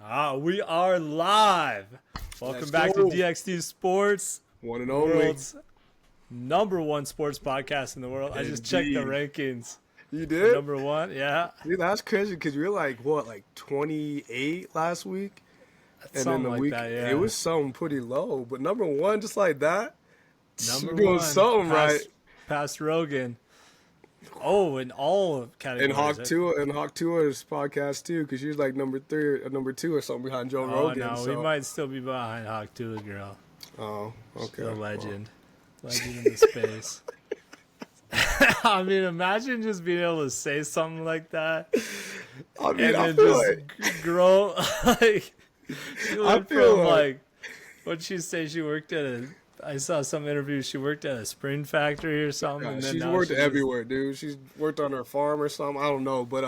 We are live. Welcome back to DXD Sports, one and only world's #1 sports podcast in the world. Indeed. I just checked the rankings. You did? Number one, yeah. Dude, that's crazy because we were like 28 last week, and then the week that, yeah. It was something pretty low. But number one, just like that, number doing one, something right. Past Rogan. Oh, in all categories. And Hawk Tua's podcast too, because she was like number 3 or number 2 or something behind Joe Rogan. No, we might still be behind Hawk Tua, girl. Oh, okay. She's a legend. Legend in the space. I mean, imagine just being able to say something like that. I mean, and I then feel just grow like. What'd she say? She worked at I saw some interview. She worked at a spring factory or something. Yeah, and then she's worked everywhere, dude. She's worked on her farm or something. I don't know, but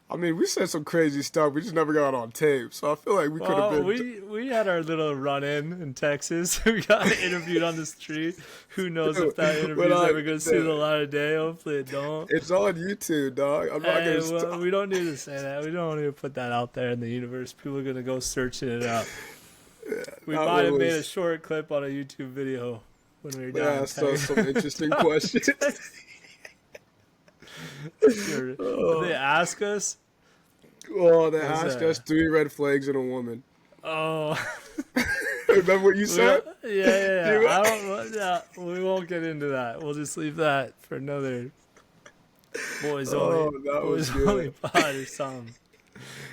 I mean, we said some crazy stuff. We just never got on tape, so I feel like we could have been. We had our little run-in in Texas. We got interviewed on the street. Who knows if that interview's ever going to see the light of day? Hopefully it don't. It's on YouTube, dog. I'm not going to stop. We don't need to say that. We don't need to put that out there in the universe. People are going to go searching it up. Yeah, we might have made a short clip on a YouTube video when we were down. Yeah, so some interesting questions. Sure. Did they ask us? Oh, they asked us 3 red flags in a woman. Oh. Remember what you said? Yeah. We won't get into that. We'll just leave that for another boys only pod or something.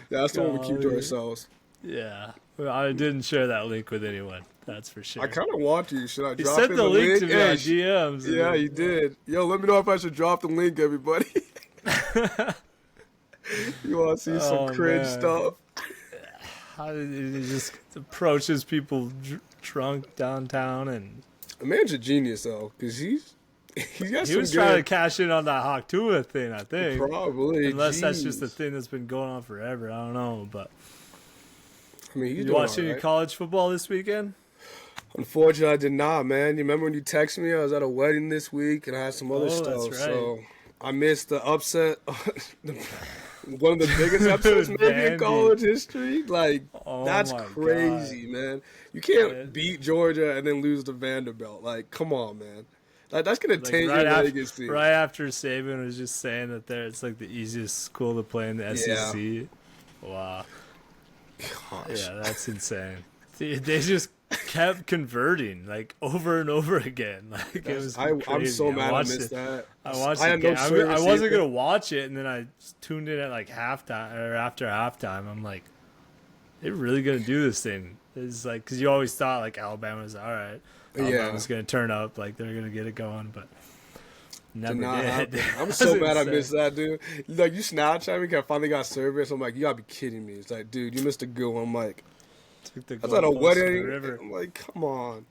That's the one we keep to ourselves. Yeah. Well, I didn't share that link with anyone. That's for sure. I kind of want to. Should I drop it? You sent the link to me on DMs. Yeah, you did. Yo, let me know if I should drop the link, everybody. You want to see some cringe stuff? How did he just approaches people drunk downtown and? The man's a genius though, because he was trying to cash in on that Hawk Tua thing, I think. Probably. Unless that's just a thing that's been going on forever. I don't know, but. I mean, you watching any college football this weekend? Unfortunately, I did not, man. You remember when you texted me? I was at a wedding this week, and I had some other stuff. That's right. So I missed the upset. One of the biggest upsets maybe in college history. Like, that's crazy, man. You can't beat Georgia and then lose to Vanderbilt. Like, come on, man. Like, that's going to taint your legacy. Right after Saban was just saying that it's like the easiest school to play in the SEC. Yeah. Wow. Gosh. Yeah, that's insane. They just kept converting like over and over again. Like it was crazy. I'm so mad I missed that. I watched it. I wasn't gonna watch it, and then I tuned in at like halftime or after halftime. I'm like, they're really gonna do this thing? It's like because you always thought like Alabama was all right. Alabama's gonna turn up, like they're gonna get it going, but. Never did. I'm so mad I missed that, dude. Like, you Snapchat me because I finally got service. I'm like, you gotta be kidding me. It's like, dude, you missed a good one. I'm like, I was at a wedding. I'm like, come on.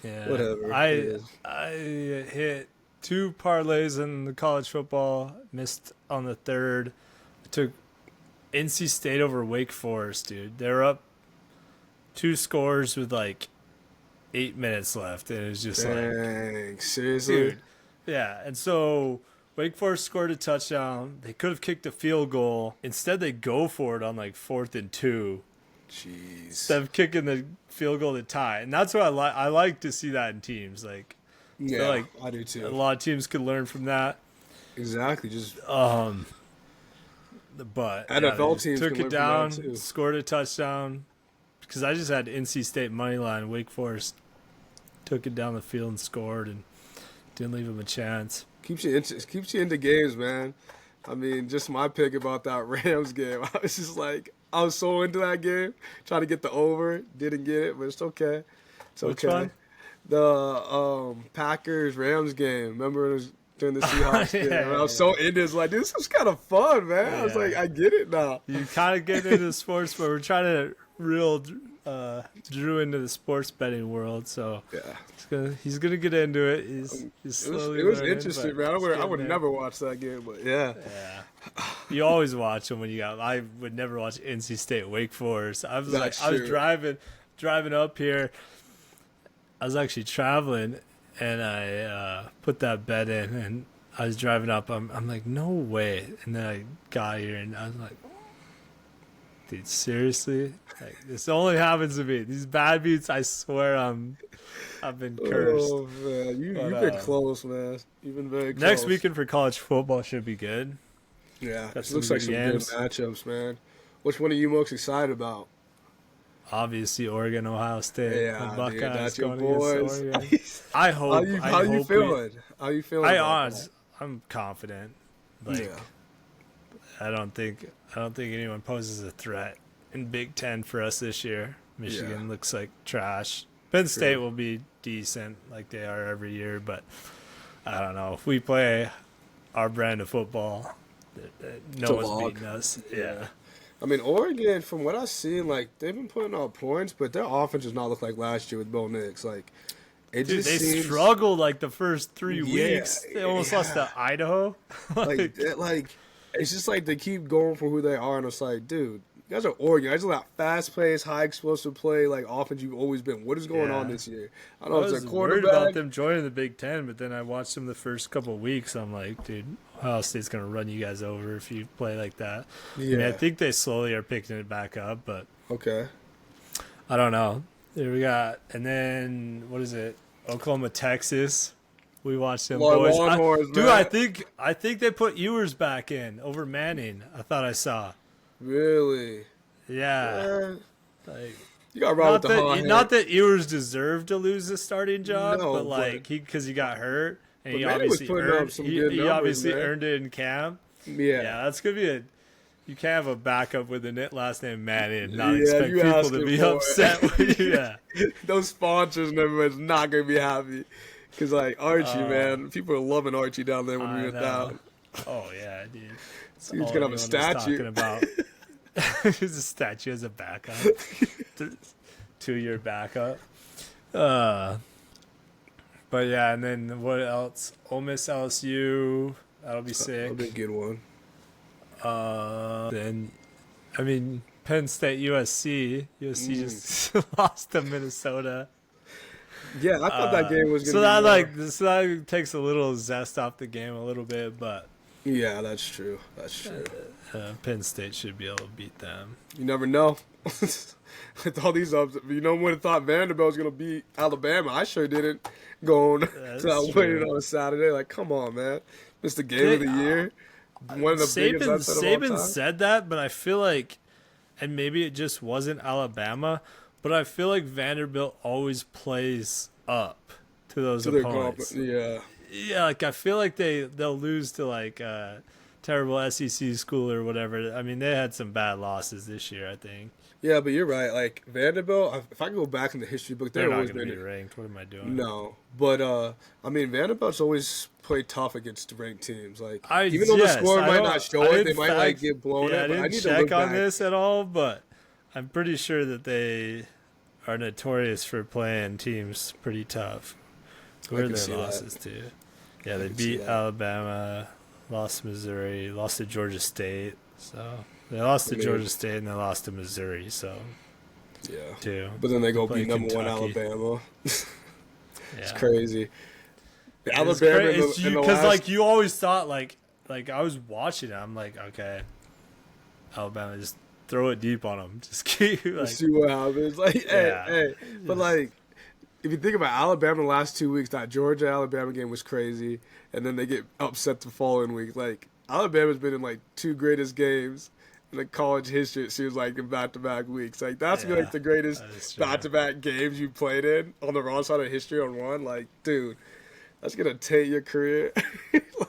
Yeah. Whatever. I hit 2 parlays in the college football, missed on the third. I took NC State over Wake Forest, dude. They were up 2 scores with like 8 minutes left. And it was just seriously? Dude. Yeah, and so Wake Forest scored a touchdown. They could have kicked a field goal. Instead, they go for it on like 4th and 2. Jeez. Instead of kicking the field goal to tie. And that's what I like to see that in teams. Like, yeah, I do too. A lot of teams could learn from that. Exactly. Just but NFL teams took can it learn down, from that too. Scored a touchdown. Because I just had NC State money line. Wake Forest took it down the field and scored and didn't leave him a chance. Keeps you into games, man. I mean, just my pick about that Rams game. I was just like, I was so into that game, trying to get the over. Didn't get it, but it's okay. It's okay. Which one? The Packers Rams game. Remember it was during the Seahawks game? I was so into it. Like, this was kind of fun, man. I was like, I get it now. You kind of get into sports, but we're trying to reel Drew into the sports betting world, so yeah, he's gonna get into it. He's slowly it was learning, interesting, man. I would never watch that game, but yeah. You always watch them when you got. I would never watch NC State Wake Forest. I was driving up here. I was actually traveling, and I put that bet in, and I was driving up. I'm like, no way, and then I got here, and I was like, dude, seriously? Like, this only happens to me. These bad beats, I swear I've been cursed. Oh man, you've been close, man. You've been very close. Next weekend for college football should be good. Yeah, it looks like some good matchups, man. Which one are you most excited about? Obviously, Oregon, Ohio State. Yeah, the Buckeyes, dude, that's your going boys. Oregon. I hope. How you feeling? How you feeling? I'm confident. Like, I don't think anyone poses a threat in Big Ten for us this year. Michigan looks like trash. Penn State will be decent, like they are every year, but I don't know. If we play our brand of football, no one's beating us. Yeah. I mean, Oregon, from what I've seen, like, they've been putting up points, but their offense does not look like last year with Bo Nix. Like, they struggled like the first 3 weeks. They almost lost to Idaho. like, it's just like they keep going for who they are, and it's like, dude, you guys are Oregon. You guys are that fast-paced, high explosive play, like offense you've always been. What is going on this year? I don't know if it's a quarterback. Worried about them joining the Big Ten, but then I watched them the first couple of weeks. I'm like, dude, Ohio State's gonna run you guys over if you play like that. Yeah. I mean, I think they slowly are picking it back up, but I don't know. There we got, and then what is it? Oklahoma, Texas. We watched them boys. I think they put Ewers back in over Manning. I thought I saw. Really? Yeah. Like, you got right with the hot hand. Not that Ewers deserved to lose the starting job, but like because he got hurt and he obviously earned it in camp. Yeah, that's gonna be you can't have a backup with a last name Manning and not expect people to be upset with you. Yeah, those sponsors and everyone's not gonna be happy. Because, like, Archie, man, people are loving Archie down there when we were down. Oh, yeah, dude. He's going to have a statue. He's a statue as a backup. 2-year backup. But, yeah, and then what else? Ole Miss, LSU. That'll be sick. That'll be a good one. Then, I mean, Penn State, USC. USC just lost to Minnesota. Yeah, I thought that game was going to be so that takes a little zest off the game a little bit, but yeah, that's true. Penn State should be able to beat them. You never know. With all these ups, no one thought Vanderbilt was going to beat Alabama. I sure didn't going to that waiting on a Saturday. Like, come on, man. It's the game of the year. One of the biggest upsets of all time. Saban said that, but I feel like, and maybe it just wasn't Alabama, but I feel like Vanderbilt always plays up to those opponents. Yeah, like I feel like they'll lose to like a terrible SEC school or whatever. I mean, they had some bad losses this year, I think. Yeah, but you're right. Like Vanderbilt, if I go back in the history book, they're not going to be ranked. What am I doing? No, but I mean, Vanderbilt's always played tough against ranked teams. Like even though the score might not show it, they might like get blown. Yeah, I didn't check on this at all, but I'm pretty sure that they are notorious for playing teams pretty tough. Who are their losses to? Yeah, they beat Alabama, lost to Missouri, lost to Georgia State. So they lost to Georgia State and they lost to Missouri. So yeah, but then they go beat number one Alabama. It's crazy. Alabama because like you always thought like I was watching it. I'm like, okay, Alabama just throw it deep on them. Just keep like, see what happens. Like, hey. But like, if you think about Alabama the last 2 weeks, that Georgia Alabama game was crazy, and then they get upset the following week. Like, Alabama's been in like 2 greatest games in the college history. It seems like in back-to-back weeks. Like that's like the greatest back-to-back games you played in on the wrong side of history on one. Like, dude. That's gonna taint your career.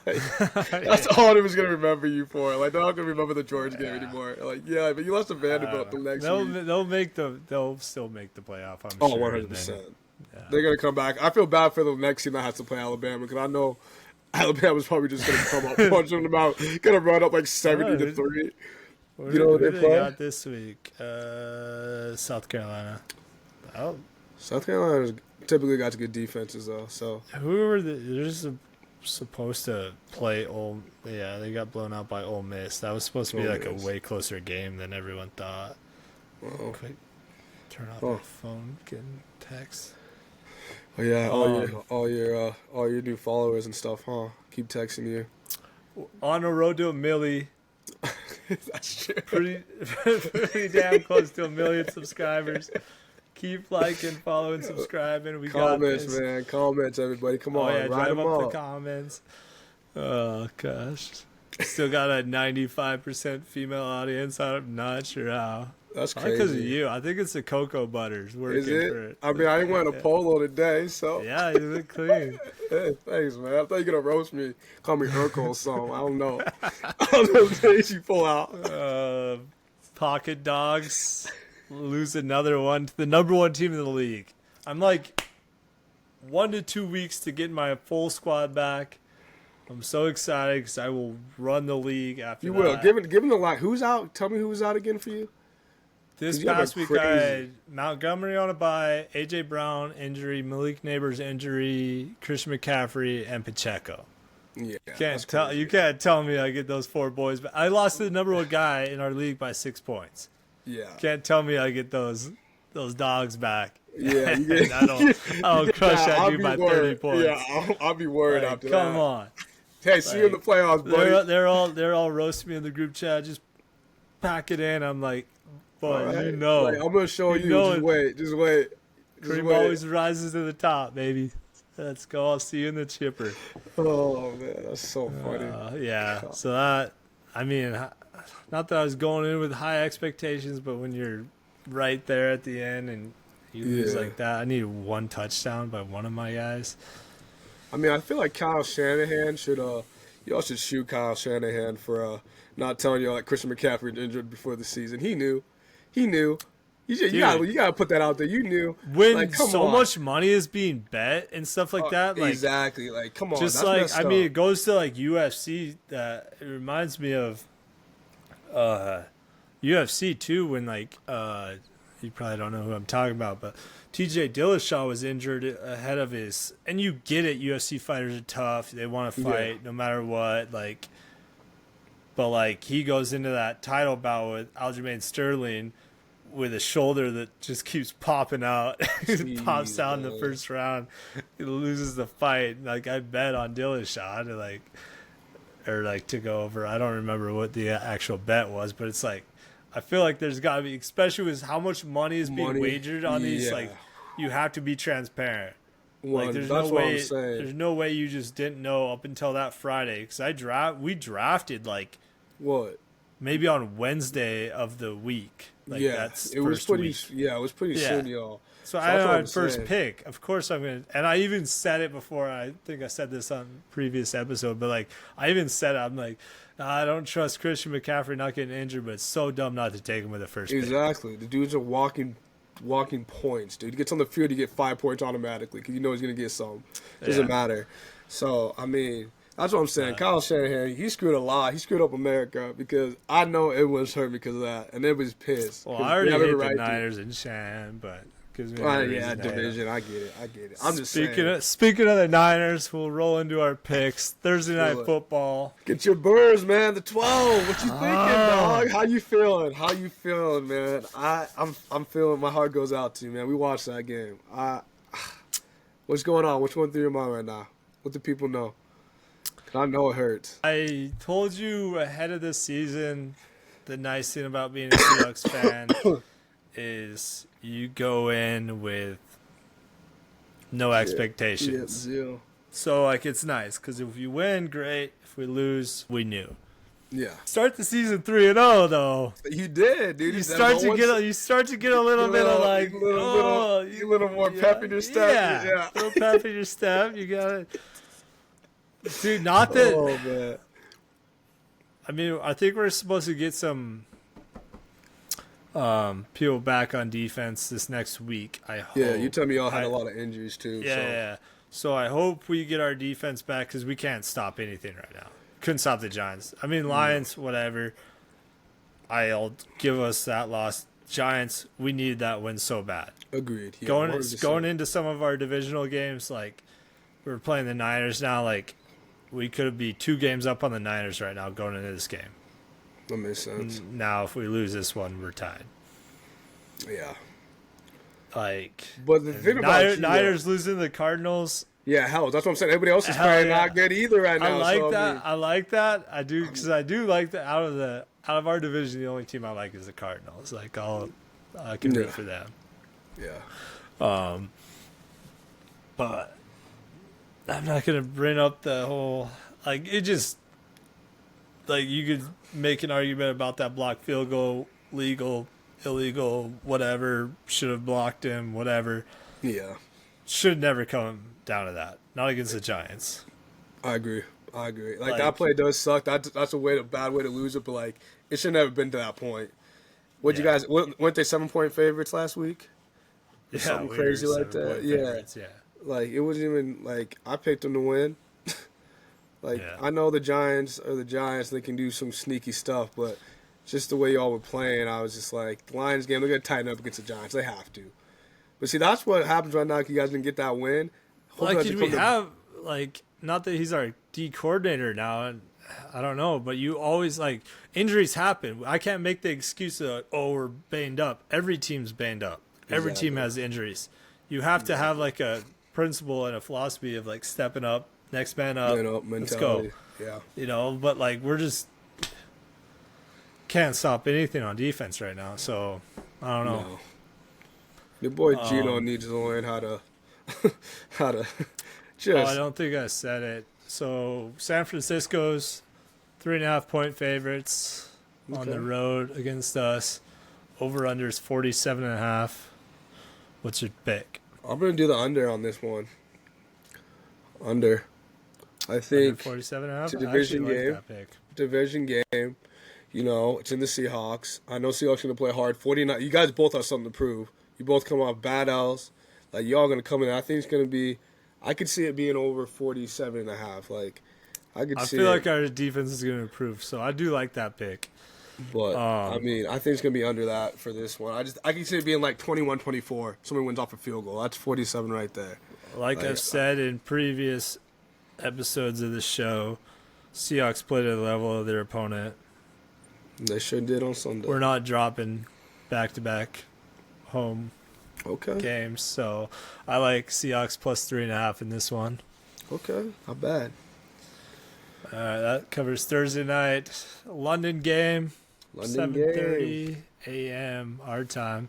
That's all anyone's gonna remember you for. Like they're not gonna remember the Georgia game anymore. Like but you lost to Vanderbilt the next week. They'll still make the playoff. I'm sure. Oh, 100%. They're gonna come back. I feel bad for the next team that has to play Alabama because I know Alabama's probably just gonna come up punching them out, gonna run up like 70-3. You know what they got this week? South Carolina. Oh, South Carolina's typically got good defenses though. So they're just supposed to play they got blown out by Ole Miss. That was supposed to be like a way closer game than everyone thought. Quick, turn off my phone, getting texts. Oh yeah, all your new followers and stuff, huh? Keep texting you. On the road to a millie. That's true. Pretty damn close to 1 million subscribers. Keep liking, following, subscribing. We comments, got this. man. Comments, everybody. Come on, yeah, write drive them up up. the comments. Oh gosh, still got a 95% female audience. I'm not sure how. That's crazy. Because of you. I think it's the cocoa butters working Is it? for it. I mean, I ain't wearing a polo today, so. Yeah, you look clean. Hey, thanks, man. I thought you were gonna roast me, call me Urkel or something. I don't know. I don't know what days you pull out. Pocket dogs lose another one to the number one team in the league. I'm like 1 to 2 weeks to get my full squad back. I'm so excited because I will run the league after that. You will. Give him the line. Who's out? Tell me who was out again for you. This past week, I had Montgomery on a bye, A.J. Brown injury, Malik Neighbors injury, Christian McCaffrey, and Pacheco. Yeah, you can't tell me I get those 4 boys, but I lost to the number one guy in our league by 6 points. Yeah, can't tell me I get those dogs back. Yeah, I don't crush that dude by 30 points. Yeah, I'll be worried after that. Come on. Hey, see you in the playoffs, buddy. They're all roasting me in the group chat. Just pack it in. I'm like, boy, right. I'm gonna show you. Just wait. Cream always rises to the top, baby. Let's go. I'll see you in the chipper. Oh man, that's so funny. Yeah. So that, I mean, not that I was going in with high expectations, but when you're right there at the end and you lose like that, I need 1 touchdown by one of my guys. I mean, I feel like Kyle Shanahan should. Y'all should shoot Kyle Shanahan for not telling y'all like Christian McCaffrey was injured before the season. He knew. You gotta put that out there. You knew when so much money is being bet and stuff like that. Like, exactly. Like, come on. Just that's like I mean, it goes to like UFC. It reminds me of UFC too. When like you probably don't know who I'm talking about, but TJ Dillashaw was injured ahead of his. And you get it. UFC fighters are tough. They want to fight no matter what. Like, but like he goes into that title bout with Aljamain Sterling with a shoulder that just keeps popping out. It pops out in the first round. He loses the fight. Like, I bet on Dillashaw to go over. I don't remember what the actual bet was, but it's like, I feel like there's got to be, especially with how much money is being wagered on these, like, you have to be transparent. Like, there's no way you just didn't know up until that Friday. Because we drafted, like, what? Maybe on Wednesday of the week. Like it was pretty soon, y'all. So I had first pick. Of course I'm going to, and I even said it before. I think I said this on previous episode, but like I even said it, I'm like, I don't trust Christian McCaffrey not getting injured, but it's so dumb not to take him with the first pick. Exactly. The dude's a walking points, dude. He gets on the field, you get 5 points automatically because you know he's going to get some. Doesn't matter. So, I mean, that's what I'm saying. Kyle Shanahan, he screwed a lot. He screwed up America because I know it was hurt because of that, and it was pissed. Well, I already hate the Niners and Shan, but division. I get it. I'm just saying. Speaking of the Niners, we'll roll into our picks. Thursday night football. Get your Birds, man. The 12. What you thinking, dog? How you feeling, man? I'm feeling. My heart goes out to you, man. We watched that game. What's going on? What's going through your mind right now? What do people know? I know it hurts. I told you ahead of this season, the nice thing about being a Seahawks fan is you go in with no expectations. Yeah. So, like, it's nice because if you win, great. If we lose, we knew. Yeah. Start the season 3-0 though. You did, dude. You start to get a little bit of like a little more pep in your step. Yeah. A little pep in your step. You got it. Dude, not that. Oh, man. I mean, I think we're supposed to get some people back on defense this next week. I hope. Yeah, you tell me y'all had a lot of injuries too. Yeah. So I hope we get our defense back because we can't stop anything right now. Couldn't stop the Giants. I mean, Lions, whatever. I'll give us that loss. Giants, we needed that win so bad. Agreed. Yeah, going into some of our divisional games, like we're playing the Niners now, like. We could be 2 games up on the Niners right now going into this game. That makes sense. Now, if we lose this one, we're tied. Yeah. Like, but the thing about Niners losing to the Cardinals. Yeah, hell, that's what I'm saying. Everybody else is probably not good either right now. I like that. I do because I do like that out of the out of our division, the only team I like is the Cardinals. Like I can root for them. Yeah. But I'm not gonna bring up the whole like it just like you could make an argument about that blocked field goal, legal, illegal, whatever, should have blocked him, whatever. Yeah. Should never come down to that. Not against the Giants. I agree. Like that play does suck. That's a bad way to lose it, but like it should never been to that point. What you guys weren't they 7-point favorites last week? Yeah, something crazy like that. Yeah. Like it wasn't even like I picked them to win. I know the Giants are the Giants, they can do some sneaky stuff, but just the way y'all were playing, I was just like, the Lions game, they're gonna tighten up against the Giants. They have to. But see, that's what happens right now if you guys didn't get that win. Like, did we have like not that he's our D coordinator now, and I don't know, but you always like injuries happen. I can't make the excuse of we're banged up. Every team's banged up. Every team has injuries. You have to have like a principle and a philosophy of like stepping up, next man up, let's go. Yeah. But like we're just can't stop anything on defense right now. So I don't know. No. Your boy Gino needs to learn how to just. I don't think I said it. So San Francisco's 3.5-point favorites on the road against us. Over under is 47.5. What's your pick? I'm gonna do the under on this one. Under. I think 47.5. It's a division game. Like that pick. Division game. It's in the Seahawks. I know Seahawks gonna play hard. 49. You guys both have something to prove. You both come off bad L's. Like y'all gonna come in. I think it's gonna be. I could see it being over 47.5. Like I feel like our defense is gonna improve, so I do like that pick. But I think it's gonna be under that for this one. I can see it being like 21-24. Somebody wins off a field goal. That's 47 right there. Like I've said in previous episodes of the show, Seahawks play to the level of their opponent. They sure did on Sunday. We're not dropping back-to-back home games, so I like Seahawks plus 3.5 in this one. Okay, not bad. All right, that covers Thursday night. London game. 7:30 a.m. our time.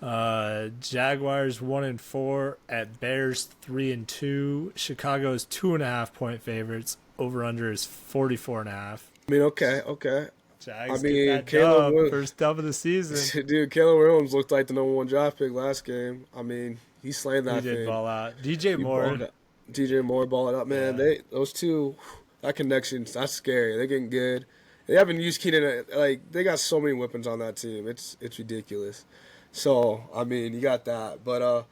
Jaguars 1-4 at Bears 3-2. Chicago's 2.5-point favorites. Over under is 44.5. I mean, okay. Jags get that first dub of the season. Dude, Caleb Williams looked like the number 1 draft pick last game. I mean, he slayed that thing. He did ball out. DJ Moore balled up, man. Yeah. Those two, that connection, that's scary. They're getting good. They haven't used Keenan. Like they got so many weapons on that team. It's ridiculous. So I mean, you got that. But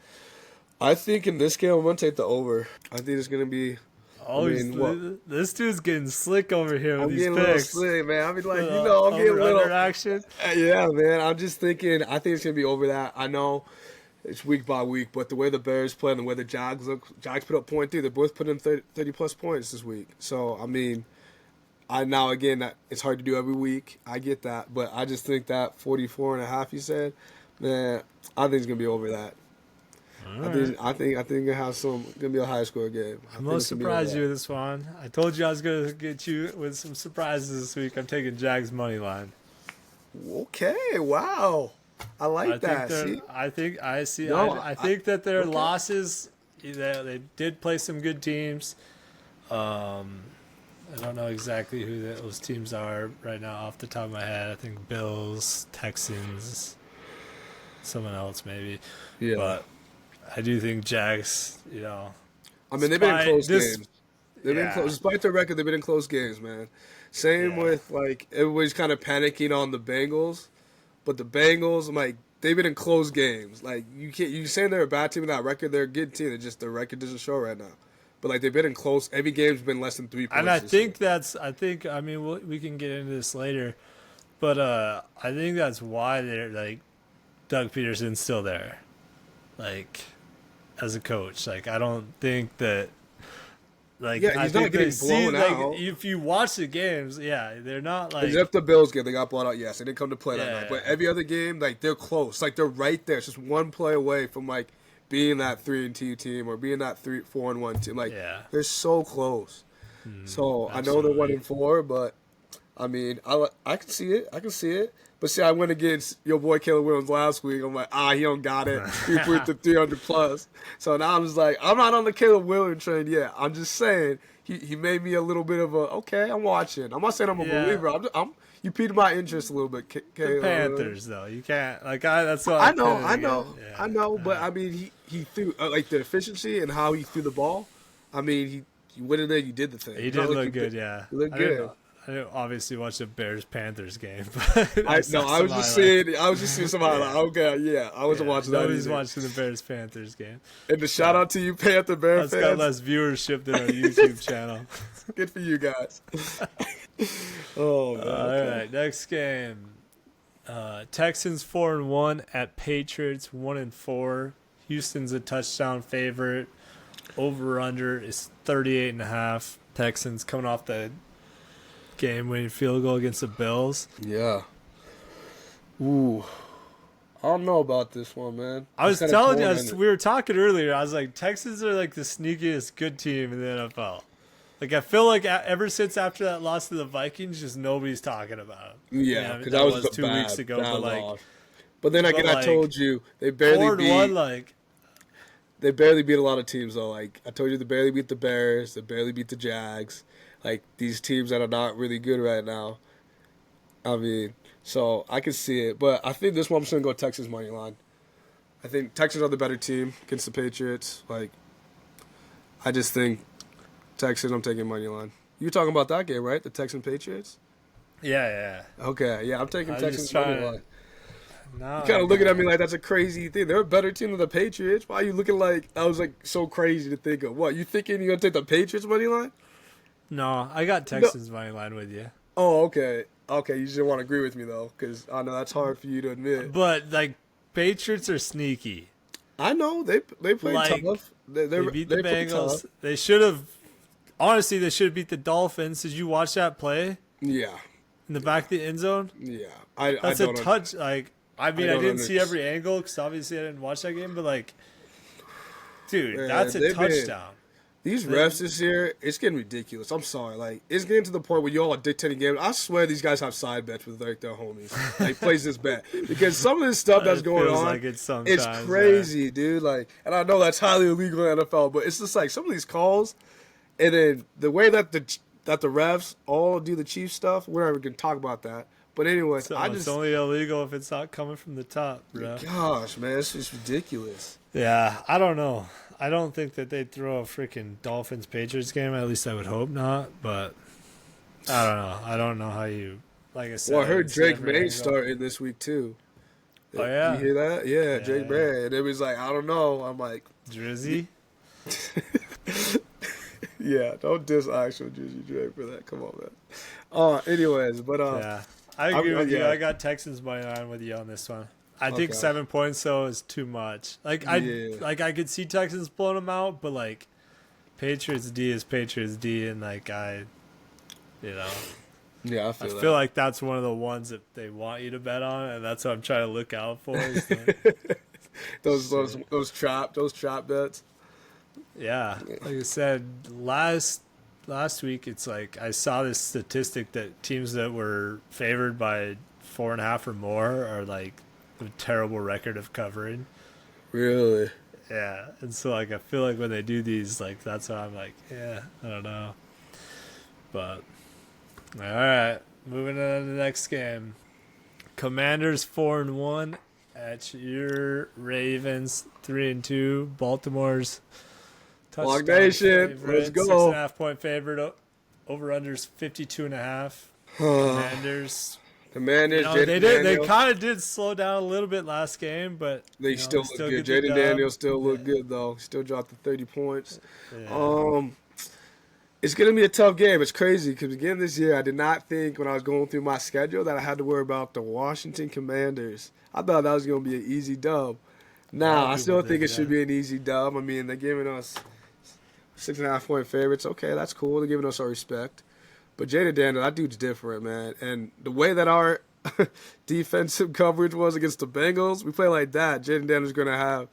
I think in this game I'm gonna take the over. I think it's gonna be. This dude's getting slick over here with these picks. I'm getting a little slick, man. I mean, like I'm getting a little action. Yeah, man. I'm just thinking. I think it's gonna be over that. I know. It's week by week, but the way the Bears play and the way the Jags look, Jags put up 0.3. They both put in 30-plus points this week. So, I mean, that it's hard to do every week. I get that. But I just think that 44.5 you said, man, I think it's going to be over that. I think it's going to be a high score game. I'm most surprised you with this one. I told you I was going to get you with some surprises this week. I'm taking Jags money line. Okay, wow. I like that. I think that their losses, they did play some good teams. I don't know exactly who those teams are right now off the top of my head. I think Bills, Texans, someone else maybe. Yeah. But I do think Jags, I mean, they've been in close games. They've been close. Despite their record, they've been in close games, man. Same with, like, everybody's kind of panicking on the Bengals. But the Bengals, they've been in close games. Like, you saying they're a bad team with that record, they're a good team. It's just their record doesn't show right now. But, they've been in close. Every game's been less than 3 points. And I think we can get into this later. But I think that's why they're, Doug Peterson's still there. As a coach. I don't think that... he's not getting blown out. If you watch the games, they're not Except the Bills game, they got blown out. Yes, they didn't come to play that night. But every other game, they're close. They're right there. It's just one play away from being that 3-2 team or being that 4-1 team. They're so close. So absolutely. I know they're 1-4, but I mean, I can see it. I can see it. But see, I went against your boy Caleb Williams last week. I'm like, he don't got it. He put the 300 plus. So now I'm just like, I'm not on the Caleb Williams train yet. I'm just saying he made me a little bit of I'm watching. I'm not saying I'm a believer. You piqued my interest a little bit. The Panthers, though, you can't that's what I know. But I mean, he threw like the efficiency and how he threw the ball. I mean, you went in there, you did the thing. He did look good, yeah. He looked good. I didn't obviously watch the Bears-Panthers game, but I was just seeing some highlights. Okay, yeah, I wasn't watching that. Nobody's watching the Bears-Panthers game. And the shout out to you, Panther Bear fans. That's got less viewership than our YouTube channel. Good for you guys. Oh man. All right, next game. Texans 4-1 at Patriots 1-4. Houston's a touchdown favorite. Over/under is 38.5. Texans coming off the game-winning field goal against the Bills. Yeah. Ooh. I don't know about this one, man. I was telling you, we were talking earlier, I was like, Texans are like the sneakiest good team in the NFL. Like, I feel like ever since after that loss to the Vikings, just nobody's talking about it. Yeah, because that was 2 weeks ago. But then again, I told you, they barely beat... They barely beat a lot of teams, though. Like, I told you, they barely beat the Bears. They barely beat the Jags. Like, these teams that are not really good right now. I mean, so I can see it. But I think this one I'm just going to go Texans money line. I think Texans are the better team against the Patriots. Like, I just think Texans, I'm taking money line. You were talking about that game, right? The Texans-Patriots? Yeah. Okay, yeah, I'm taking Texans money line. No, You're kind of looking at me like that's a crazy thing. They're a better team than the Patriots. Why are you looking like that was like so crazy to think of? What, you thinking you're going to take the Patriots money line? No, I got Texans money line with you. Oh, okay. Okay, you just don't want to agree with me, though, because I know that's hard for you to admit. But, like, Patriots are sneaky. I know. They play tough. They beat the Bengals. They should have – honestly, they should have beat the Dolphins. Did you watch that play? Yeah. In the back of the end zone? Yeah. That's a touch. Like, I mean, I didn't see every angle because obviously I didn't watch that game. But, like, dude, man, that's a touchdown. These refs this year, it's getting ridiculous. I'm sorry. Like, it's getting to the point where you all are dictating games. I swear these guys have side bets with like their homies. Like, plays this bet. Because some of this stuff that's going on, like it's crazy, dude. Like, and I know that's highly illegal in the NFL, but it's just like some of these calls, and then the way that the refs all do the Chiefs stuff, we're never going to talk about that. But anyways, so it's only illegal if it's not coming from the top, bro. Gosh, man, it's just ridiculous. Yeah, I don't know. I don't think that they'd throw a freaking Dolphins-Patriots game. At least I would hope not. But I don't know. I don't know how you, like I said. Well, I heard Drake May starting this week, too. Oh, yeah? You hear that? Yeah, Drake May. And it was like, I don't know. I'm like. Drizzy? Yeah, don't diss actual Drizzy Drake for that. Come on, man. Anyways, but. Yeah, I agree with you. I got Texans money line with you on this one. I think 7 points though is too much. Like I could see Texans blowing them out, but like Patriots D is Patriots D, and like Yeah, I feel like that's one of the ones that they want you to bet on, and that's what I'm trying to look out for. those trap bets. Yeah, like I said last week, it's like I saw this statistic that teams that were favored by 4.5 or more are like a terrible record of covering. Really? Yeah. And so like I feel like when they do these, like that's why I'm like, I don't know. But all right, moving on to the next game. Commanders 4-1 at your Ravens 3-2. Baltimore's Lock Nation, let's go. 6.5 favorite. Over unders 52.5. Commanders, they kind of did slow down a little bit last game, but they still look good. Jaden Daniels still look good though. Still dropped the 30 points. Yeah. It's gonna be a tough game. It's crazy because again this year I did not think when I was going through my schedule that I had to worry about the Washington Commanders. I thought that was gonna be an easy dub. Now I still think it should be an easy dub. I mean they're giving us 6.5 point favorites. Okay, that's cool. They're giving us our respect. But Jaden Daniels, that dude's different, man. And the way that our defensive coverage was against the Bengals, we play like that. Jaden Daniels is going to have,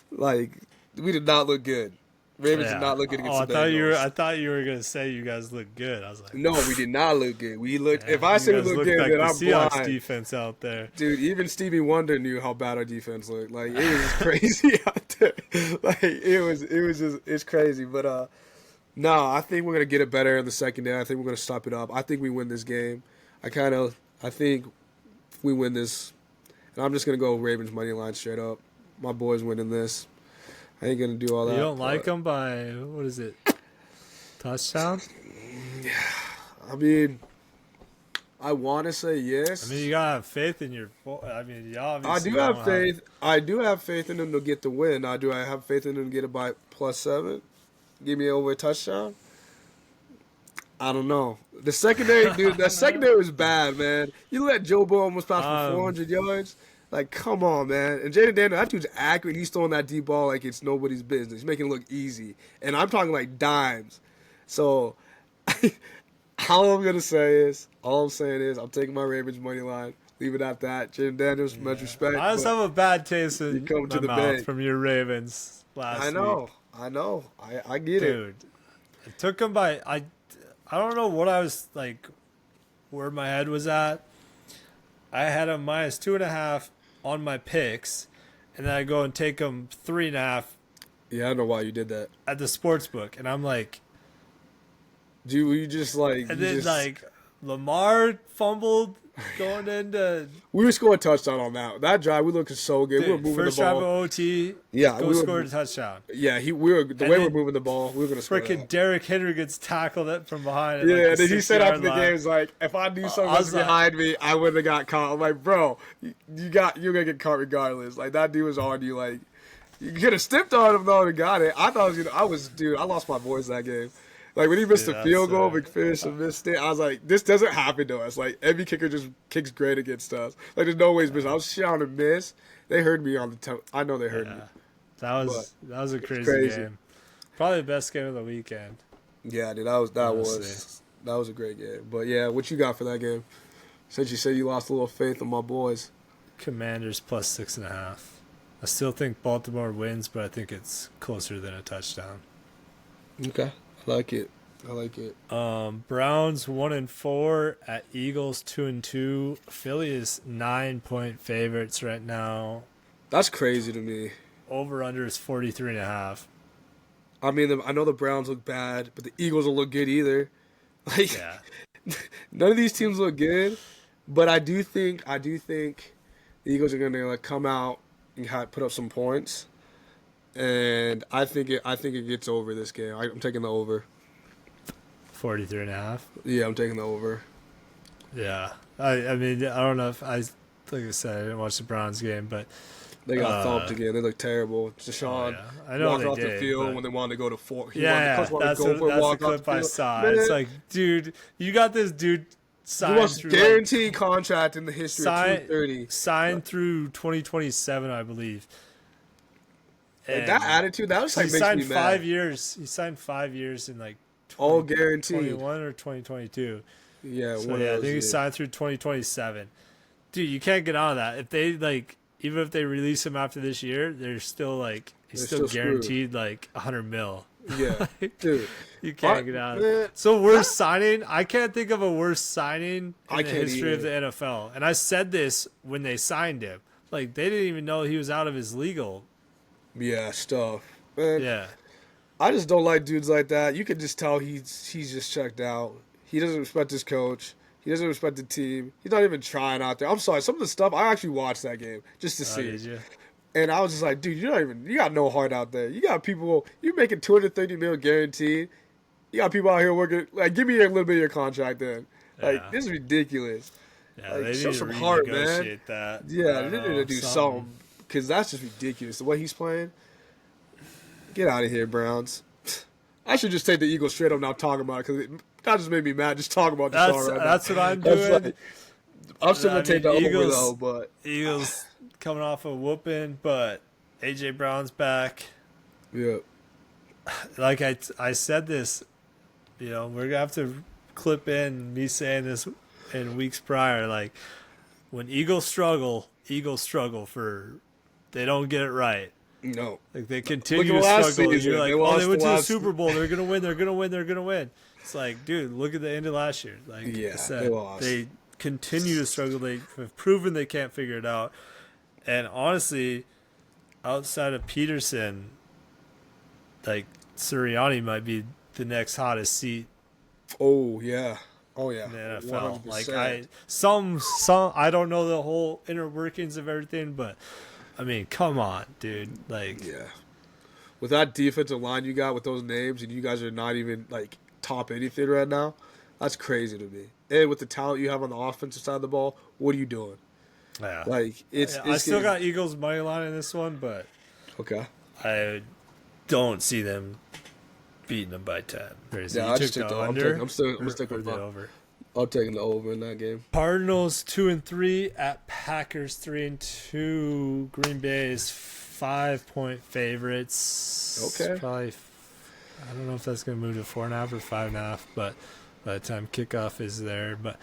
like, we did not look good. Ravens did not look good against the Bengals. I thought you were gonna say you guys look good. I was like, no, we did not look good. We looked. If I say we look good, like then the I'm Seahawks blind. defense out there, dude. Even Stevie Wonder knew how bad our defense looked. Like it was crazy out there. Like it's crazy. But no, I think we're gonna get it better in the secondary. I think we're gonna stop it up. I think we win this game. I think we win this, and I'm just gonna go Ravens money line straight up. My boys winning this. I ain't gonna do all that. You don't like them by what is it? Touchdown? Yeah, I mean, I want to say yes. I mean, you gotta have faith in your. I mean, you obviously. I do have faith. I do have faith in them to get the win. I have faith in them to get it by +7. Give me over a touchdown. I don't know. The secondary, dude. The secondary was bad, man. You let Joe Burrow almost pass for 400 yards. Like, come on, man. And Jaden Daniels, that dude's accurate. He's throwing that deep ball like it's nobody's business. He's making it look easy. And I'm talking like dimes. So, all I'm saying is, I'm taking my Ravens money line. Leave it at that. Jaden Daniels, much respect. I just have a bad taste in my mouth from your Ravens last week. I know. I get it. Dude, it took them by, I don't know what I was, like, where my head was at. I had them -2.5 on my picks, and then I go and take them 3.5. Yeah, I don't know why you did that. At the sports book, and I'm like, dude, you just like, and then like Lamar fumbled going into. We were scoring a touchdown on that drive. We looked so good. Dude, we were moving first the ball. drive of OT. Yeah, we scored a touchdown. Yeah, we were we're moving the ball. We were gonna score. Freaking Derrick Henry gets tackled it from behind. Yeah, and then he said after the game, "Is like, if I knew someone was behind me, I wouldn't have got caught." I'm like, bro, you're gonna get caught regardless. Like that dude was on you. Like you could have stepped on him though and got it. I thought I lost my voice that game. Like when he missed the field goal, McPherson missed it. I was like, this doesn't happen to us. Like every kicker just kicks great against us. Like there's no ways miss. I was shouting miss. They heard me on the I know they heard me. That was a crazy game. Probably the best game of the weekend. Yeah, dude, that was a great game. But yeah, what you got for that game? Since you said you lost a little faith in my boys. Commanders +6.5. I still think Baltimore wins, but I think it's closer than a touchdown. Okay. I like it. Browns 1-4 at Eagles 2-2. Philly is 9-point favorites right now. That's crazy to me. Over under is 43.5. I mean, I know the Browns look bad, but the Eagles don't look good either. Like, none of these teams look good, but I do think the Eagles are gonna like come out and put up some points. And I think it gets over this game. I'm taking the over. 43.5. Yeah, I'm taking the over. Yeah, I mean, I don't know if like I said, I didn't watch the Browns game, but they got thumped again. They look terrible. Deshaun walked off the field when they wanted to go to 4. That's the clip I saw. Man. It's like, dude, you got this dude signed through guaranteed contract in the history of 230. Signed through 2027, I believe. And that attitude, that was like makes me mad. 5 years. He signed 5 years in like all guaranteed 2021 or 2022. Yeah, so I think he signed through 2027. Dude, you can't get out of that. If they even if they release him after this year, they're still like he's still guaranteed like $100 million. Yeah, dude, you can't get out of it. So worst signing, I can't think of a worse signing in the history of the NFL. And I said this when they signed him. Like they didn't even know he was out of his legal. Yeah, stuff. Man, yeah. I just don't like dudes like that. You can just tell he's just checked out. He doesn't respect his coach. He doesn't respect the team. He's not even trying out there. I'm sorry. Some of the stuff, I actually watched that game just to see. Did you? And I was just like, dude, you got no heart out there. You got people, you're making $230 million guaranteed. You got people out here working, like, give me a little bit of your contract then. Like, this is ridiculous. Yeah, like, they show need some to heart, man. That. Yeah, they need to do something. Because that's just ridiculous. The way he's playing. Get out of here, Browns. I should just take the Eagles straight up now talking about it because that just made me mad just talking about this already. That's what I'm doing. I'm still going to take the Eagles, though, but... Eagles coming off a whooping, but A.J. Brown's back. Yeah. Like I said this, we're going to have to clip in me saying this in weeks prior. Like, when Eagles struggle for... They don't get it right. No. Like they continue to struggle. And you're like, oh, they went to the Super Bowl. They're gonna win. They're gonna win. They're gonna win. It's like, dude, look at the end of last year. Like I said, they continue to struggle. They have proven they can't figure it out. And honestly, outside of Peterson, like Sirianni might be the next hottest seat. Oh yeah. Oh yeah. In the NFL. 100%. Like some I don't know the whole inner workings of everything, but I mean, come on, dude. Like with that defensive line you got with those names, and you guys are not even like top anything right now, that's crazy to me. And with the talent you have on the offensive side of the ball, what are you doing? Yeah. Like it's I still got Eagles money line in this one, but I don't see them beating them by 10. Yeah, I just took the under. I'm sticking with the over. I'm taking the over in that game. Cardinals 2-3 at Packers 3-2. Green Bay is 5-point favorites. Okay. Probably. I don't know if that's going to move to 4.5 or 5.5, but by the time kickoff is there, but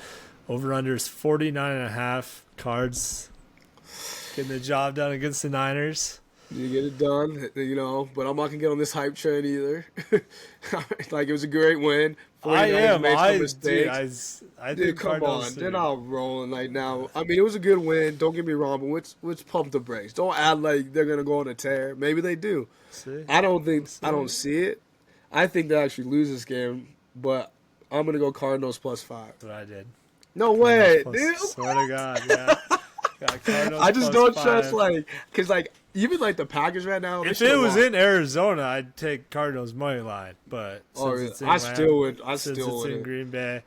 over under is 49.5. Cards getting the job done against the Niners. You get it done, but I'm not gonna get on this hype train either. Like it was a great win. I am. Dude, dude, come on, they're not rolling right now. I mean, it was a good win. Don't get me wrong, but let's pump the brakes. Don't act like they're gonna go on a tear. Maybe they do. I don't see it. I think they actually lose this game, but I'm gonna go Cardinals +5. That's what I did. No way, dude. Swear to God, yeah. I just don't trust because even the Packers right now. If it was in Arizona, I'd take Cardinals money line, but since I still would. In Green Bay.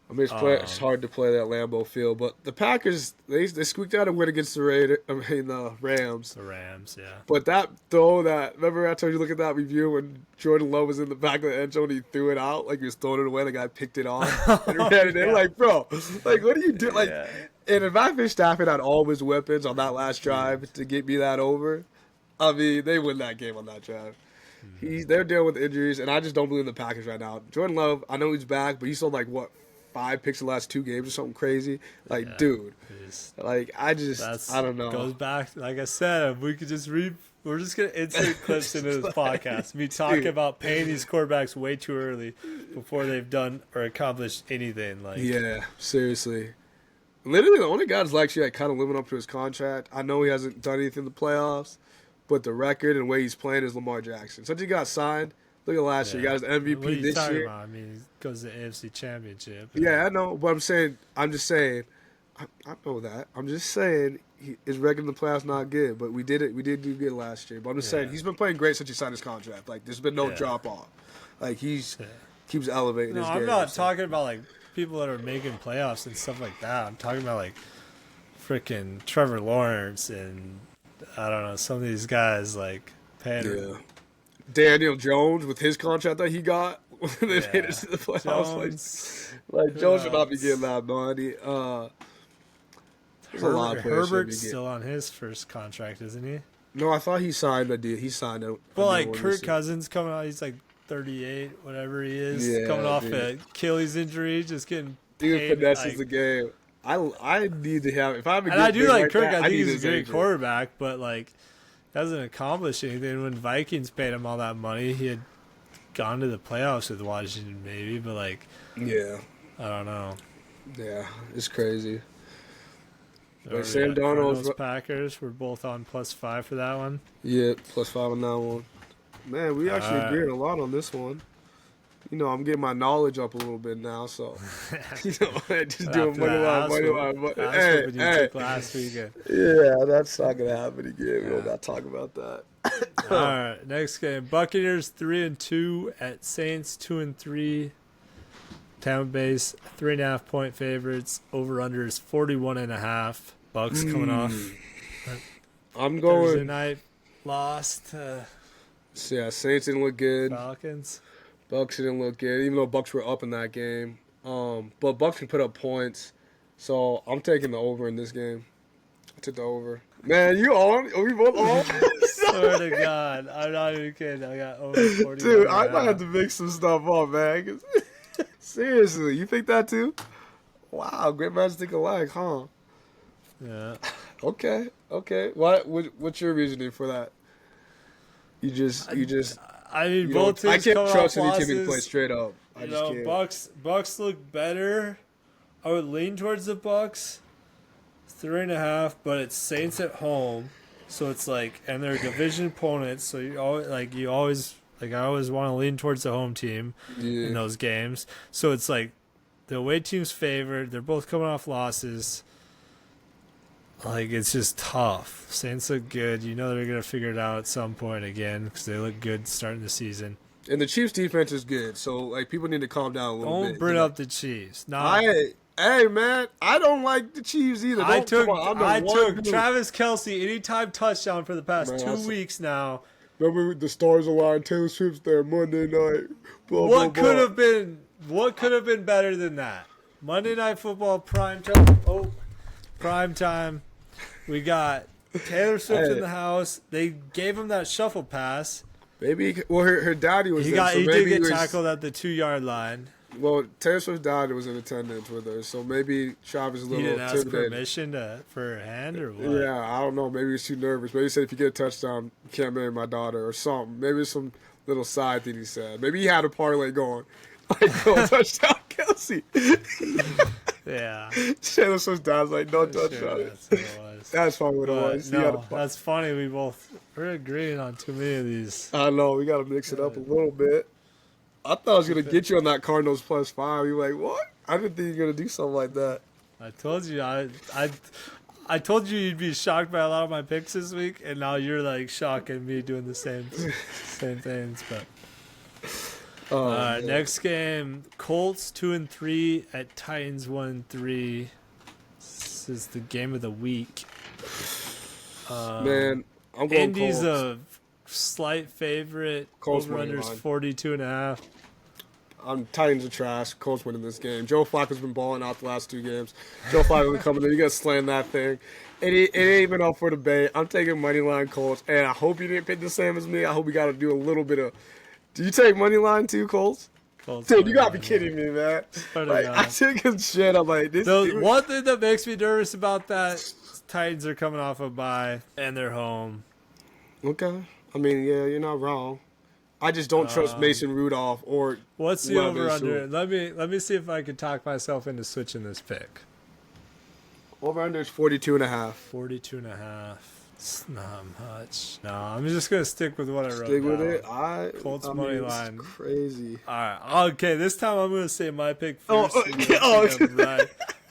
I mean, it's hard to play that Lambeau Field, but the Packers they squeaked out a win against the Rams. The Rams, yeah. But remember I told you look at that review when Jordan Love was in the back of the end zone, he threw it out like he was throwing it away. The guy picked it off and ran it in. Like, bro, what do you do? And if I finished Stafford had all of his weapons on that last drive to get me that over, I mean, they win that game on that drive. They're dealing with injuries, and I just don't believe in the Packers right now. Jordan Love, I know he's back, but he sold 5 picks the last 2 games or something crazy. Dude, I don't know. Goes back, like I said, we could just we're just gonna insert clips into this podcast. Me talking about paying these quarterbacks way too early before they've done or accomplished anything. Yeah, seriously. Literally, the only guy that's actually kind of living up to his contract. I know he hasn't done anything in the playoffs, but the record and the way he's playing is Lamar Jackson. Since he got signed, look at last year. He got his MVP what are you this talking year. About? I mean, he goes to the AFC Championship. Yeah, I know, but I'm just saying, I know that. I'm just saying his record in the playoffs not good, but we did do good last year. But I'm just saying he's been playing great since he signed his contract. There's been no drop off. He's keeps elevating his game. I'm not talking about people that are making playoffs and stuff like that. I'm talking about freaking Trevor Lawrence and I don't know, some of these guys paying Daniel Jones with his contract that he got when they made it to the playoffs. Jones should not be getting that money. There's a lot of players Herbert's still on his first contract, isn't he? No, I thought he signed a deal. He signed a Well, Kirk Cousins coming out, he's 38, whatever he is, coming off an Achilles injury, just getting paid. Finesses the game. I need to have, if I'm a good I do like Kirk. I think he's a great quarterback, but doesn't accomplish anything. When Vikings paid him all that money, he had gone to the playoffs with Washington, maybe, but I don't know. Yeah, it's crazy. But Sam Darnold, Packers, we're both on +5 for that one. Yeah, +5 on that one. Man, we actually agreed a lot on this one. I'm getting my knowledge up a little bit now, so just doing money line. Hey, last weekend. Yeah, that's not gonna happen again. We don't gotta talk about that. All right, next game: Buccaneers 3-2 at Saints 2-3. Tampa Bay's 3.5-point favorites. Over under is 41.5. Bucks coming off. I'm going Thursday night lost. Saints didn't look good. Falcons. Bucks didn't look good, even though Bucks were up in that game. But Bucks can put up points, so I'm taking the over in this game. I took the over. Man, you on? Are we both on? Swear to God, I'm not even kidding. I got over 40. Dude, I might have to mix some stuff up, man. Seriously, you think that too? Wow, great minds think alike, huh? Yeah. Okay. What's your reasoning for that? You just. I mean, both teams. I can't coming trust off any team to losses. play straight up. I You just know, can't. Bucks look better. I would lean towards the Bucks. 3.5, but it's Saints at home, so it's like, and they're division opponents. So I always want to lean towards the home team in those games. So it's like the away team's favored. They're both coming off losses. Like, it's just tough. Saints look good. You know they're gonna figure it out at some point again because they look good starting the season. And the Chiefs' defense is good, so like people need to calm down a little bit. Don't bring up the Chiefs. Hey man, I don't like the Chiefs either. I took Travis Kelce anytime touchdown for the past 2 weeks now. Remember the stars aligned, Taylor Swift's there Monday night. What could have been better than that? Monday Night Football prime time. Oh, prime time. We got Taylor Swift in the house. They gave him that shuffle pass. Maybe her daddy was there. He did get tackled at the 2-yard line. Well, Taylor Swift's dad was in attendance with her, so maybe Travis is a little intimidated. He didn't ask permission for her hand or what? Yeah, I don't know. Maybe he's too nervous. Maybe he said if you get a touchdown, you can't marry my daughter or something. Maybe it's some little side thing he said. Maybe he had a parlay going. Like, go touchdown, Kelce. Yeah. Taylor Swift's dad's like, no touchdown. That's what it was. That's probably what it was. No, that's funny. We're agreeing on too many of these. I know. We got to mix it up a little bit. I thought I was going to get you on that Cardinals +5. You were like, what? I didn't think you were going to do something like that. I told you. I told you you'd be shocked by a lot of my picks this week, and now you're like shocking me doing the same things. But next game, Colts 2-3 at Titans 1-3. This is the game of the week. Man, I'm going Indy's Colts. a slight favorite. Colts Over-under's 42.5. Titans are trash. Colts winning this game. Joe Flacco's been balling out the last 2 games. Joe Flacco's coming in. You got to slam that thing. It ain't even up for debate. I'm taking money line Colts, and I hope you didn't pick the same as me. I hope we got to do a little bit of. Do you take money line too, Colts? Dude, you got to be kidding me, man. Like, I took his shit. I'm like, this. One thing that makes me nervous about that, Titans are coming off a bye and they're home. Okay. I mean, yeah, you're not wrong. I just don't trust Mason Rudolph or. What's the over under? Let me see if I can talk myself into switching this pick. Over under is 42.5. 42.5. It's not much. No, I'm just gonna stick with what I wrote. Stick with down. it. Colts money line. Crazy. All right. Okay. This time I'm gonna say my pick first.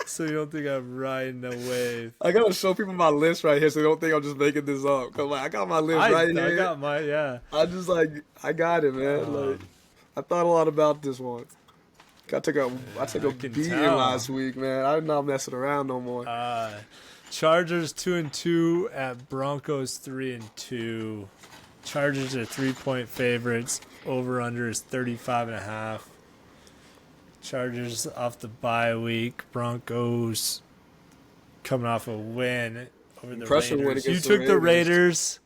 So you don't think I'm riding the wave. I gotta show people my list right here, so they don't think I'm just making this up. Cause like I got my list right here. I got my I just I got it, man. I thought a lot about this one. I took a beating last week, man. I'm not messing around no more. Chargers 2-2 at Broncos 3-2. Chargers are 3-point favorites. Over under is 35.5. Chargers off the bye week. Broncos coming off a win over the Raiders. You took the Raiders.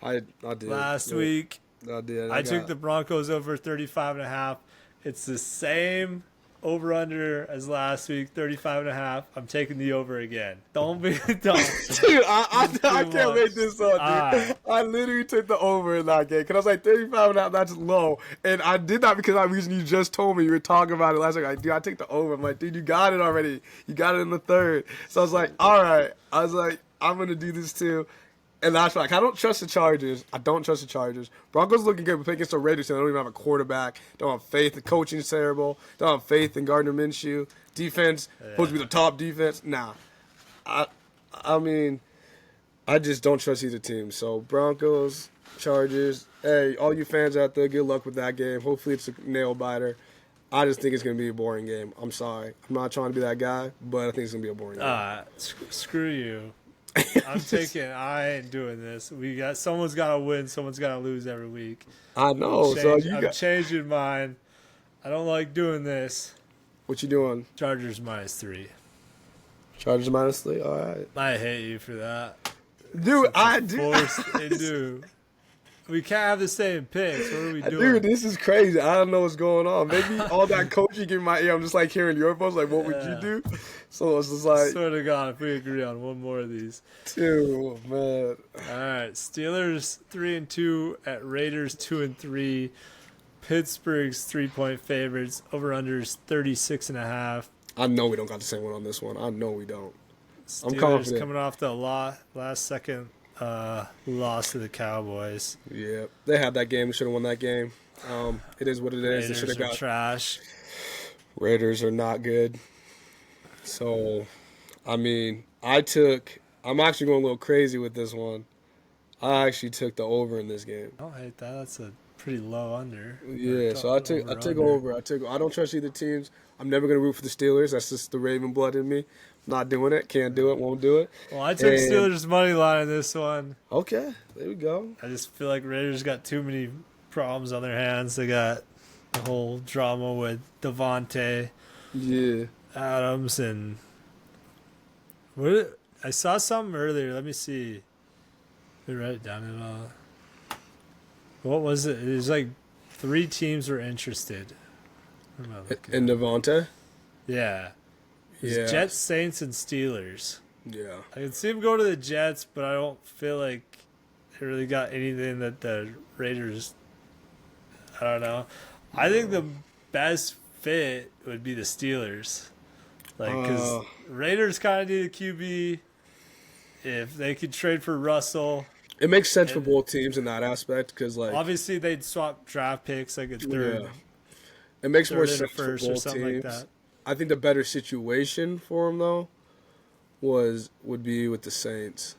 I did last week. I did. I took the Broncos over 35.5. It's the same over under as last week, 35.5. I'm taking the over again. Don't be dumb. Dude, I can't make this up, dude. I literally took the over in that game because I was like 35.5. That's low, and I did that because of the reason you just told me. You were talking about it last week. Like, dude, I take the over. I'm like, dude, you got it already. You got it in the third. So I was like, all right. I was like, I'm gonna do this too. And that's like, I don't trust the Chargers. Broncos looking good, but against the Raiders, they don't even have a quarterback. Don't have faith. The coaching's terrible. Don't have faith in Gardner Minshew. Defense, supposed to be the top defense. Nah. I mean, I just don't trust either team. So Broncos, Chargers. Hey, all you fans out there, good luck with that game. Hopefully it's a nail biter. I just think it's going to be a boring game. I'm sorry. I'm not trying to be that guy, but I think it's going to be a boring game. Screw you. I ain't doing this. Someone's got to win. Someone's got to lose every week. I know. I'm changing mine. I don't like doing this. What you doing? Chargers -3. Chargers -3? All right. I hate you for that. Dude, I do. Dude. We can't have the same picks. What are we doing? Dude, this is crazy. I don't know what's going on. Maybe all that coaching in my ear, I'm just like hearing your voice. Like, what would you do? So it's just like, swear to God, if we agree on one more of these. dude, man. All right, Steelers 3-2 at Raiders 2-3. Pittsburgh's 3-point favorites. Over/unders 36.5. I know we don't got the same one on this one. I know we don't. I'm Steelers confident. coming off the last second loss to the Cowboys. Yeah, they had that game. They should have won that game. It is what it is. They Raiders should have are got. trash. Raiders are not good. So, I mean, I'm actually going a little crazy with this one. I actually took the over in this game. I don't hate that. That's a pretty low under. Yeah, so I took over. I don't trust either teams. I'm never gonna root for the Steelers. That's just the Raven blood in me. Not doing it. Can't do it. Won't do it. Well, I took Steelers money line in this one. Okay, there we go. I just feel like Raiders got too many problems on their hands. They got the whole drama with Devontae Adams and I saw something earlier. Let me see. Let me write it down at all. What was it? It was like 3 teams were interested. In Devontae? Yeah. It was Jets, Saints, and Steelers. Yeah. I can see him go to the Jets, but I don't feel like they really got anything that the Raiders. I don't know. I think the best fit would be the Steelers. Because Raiders kind of need a QB. If they could trade for Russell. It makes sense for both teams in that aspect because, like, obviously they'd swap draft picks like a third. Yeah. It makes more sense for first both or something teams. like that. I think the better situation for them though would be with the Saints.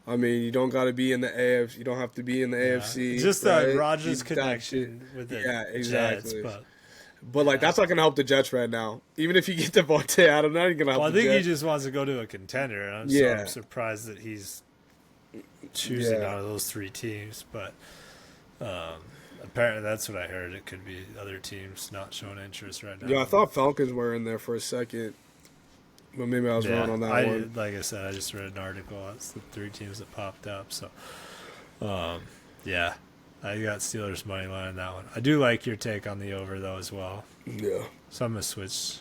I mean, you don't got to be in the AFC. You don't have to be in the AFC. Just right? that Rodgers connection with the exactly. Jets, but like that's not gonna help the Jets right now. Even if you get Devontae Adams, not gonna help. Well, I the think Jets. he just wants to go to a contender, and I'm surprised that he's choosing out of those 3 teams. But apparently, that's what I heard. It could be other teams not showing interest right now. Yeah, I thought Falcons were in there for a second, but maybe I was wrong on that one. Like I said, I just read an article. It's the 3 teams that popped up. So, yeah, I got Steelers money line on that one. I do like your take on the over though as well. Yeah. So I'm gonna switch.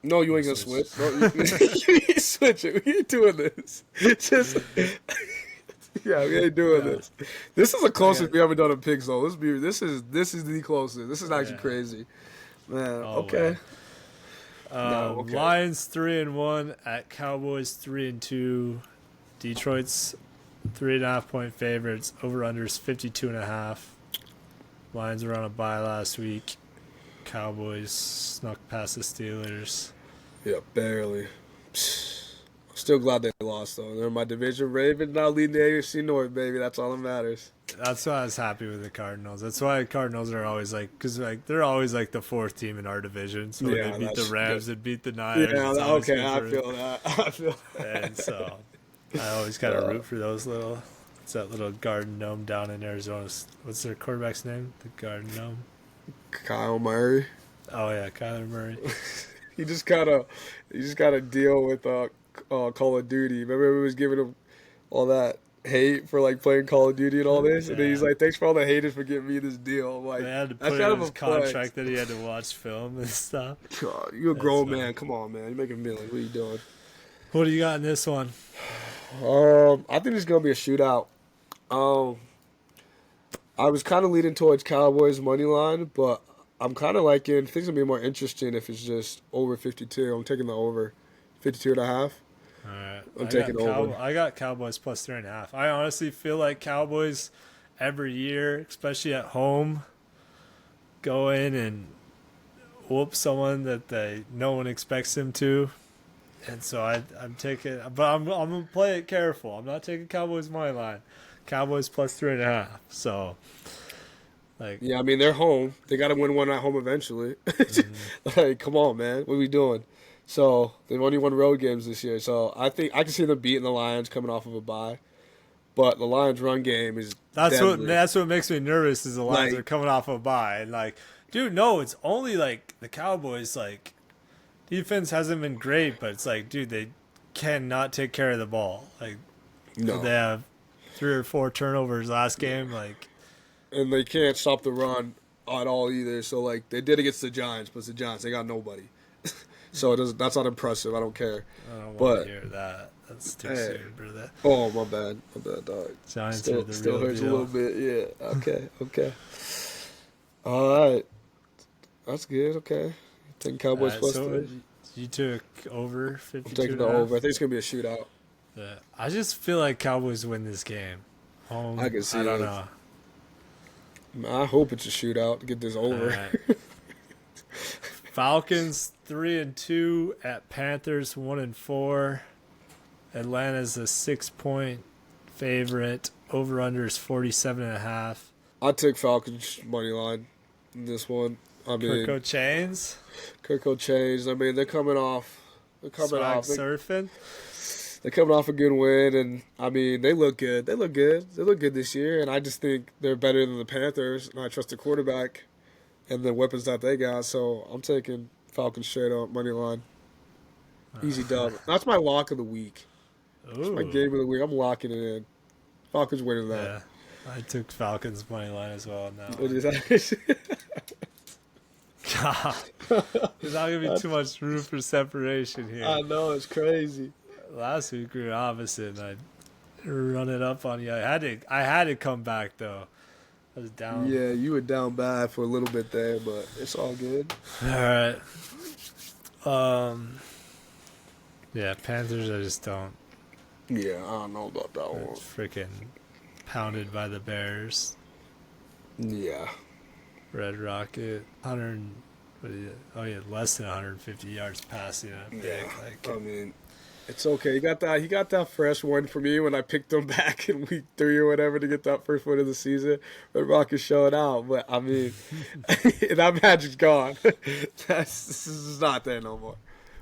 No, you ain't gonna switch. No, you ain't switching. We ain't doing this. Just yeah, we ain't doing this. This is the closest we haven't done a picks though. This is the closest. This is actually crazy, man. Okay. Okay. Lions 3-1 at Cowboys 3-2. Detroit's 3.5 point favorites. Over/unders 52.5. Lions were on a bye last week. Cowboys snuck past the Steelers. Yeah, barely. Still glad they lost though. They're in my division. Ravens now leading the AFC North, baby. That's all that matters. That's why I was happy with the Cardinals. That's why Cardinals are always because they're always like the 4th team in our division. So when they beat the Rams and beat the Niners. Yeah, okay, I feel that. And so I always kind of root for those little. It's that little Garden Gnome down in Arizona. What's their quarterback's name? The Garden Gnome. Kyle Murray. Oh yeah, Kyler Murray. He just gotta deal with Call of Duty. Remember he was giving him all that hate for like playing Call of Duty and all this, and then he's like, "Thanks for all the haters for giving me this deal." I'm like, they had to put in his contract that he had to watch film and stuff. God, you're a grown man. Come on, man. You're making millions. What are you doing? What do you got in this one? I think it's gonna be a shootout. I was kind of leaning towards Cowboys money line, but I'm kind of liking things will be more interesting if it's just over 52. I'm taking the over 52.5. All right. I'm taking over. I got Cowboys plus 3.5. I honestly feel like Cowboys every year, especially at home, go in and whoop someone that no one expects them to. And so I'm taking, but I'm gonna play it careful. I'm not taking Cowboys money line. Cowboys plus 3.5. So, yeah, I mean they're home. They got to win one at home eventually. Like, come on, man, what are we doing? So they've only won road games this year. So I think I can see them beating the Lions coming off of a bye. But the Lions' run game is that's deadly. what makes me nervous. Is the Lions are coming off of a bye and dude, no, it's only the Cowboys defense hasn't been great, but it's dude, they cannot take care of the ball. No, they have 3 or 4 turnovers last game, and they can't stop the run at all either. So they did against the Giants, but it's the Giants, they got nobody. So that's not impressive. I don't care. I don't want to hear that. That's too soon, brother. Oh, my bad, dog. Giants still, are the still real hurts deal. a little bit. Yeah. Okay. All right. That's good. Okay. Taking Cowboys plus so 3. You took over 52. I'm taking the over. I think it's gonna be a shootout. Yeah. I just feel like Cowboys win this game. I can see. I don't know. I hope it's a shootout to get this over. Right. Falcons 3-2 at Panthers 1-4. Atlanta's a 6-point favorite. Over under is 47.5. I took Falcons money line in this one. I mean, Kirko Chains. I mean, they're coming off. Surfing. They're coming off a good win, and I mean, they look good. They look good this year, and I just think they're better than the Panthers. And I trust the quarterback and the weapons that they got. So I'm taking Falcons straight up money line. Easy dub. That's my lock of the week. That's my game of the week. I'm locking it in. Falcons winning that. Yeah, I took Falcons money line as well. Now What is that? God, there's not gonna be too much room for separation here. I know, it's crazy. Last week we were opposite, and I run it up on you. I had to come back though. I was down. Yeah, you were down bad for a little bit there, but it's all good. All right. Yeah, Panthers. I just don't. Yeah, I don't know about that one. Freaking pounded by the Bears. Yeah. Red Rocket, 100. What is it? Oh yeah, less than 150 yards passing. I mean, it's okay. He got that fresh one for me when I picked him back in week 3 or whatever to get that first win of the season. Red Rocket showed out, but I mean, that magic's gone. This is not there no more.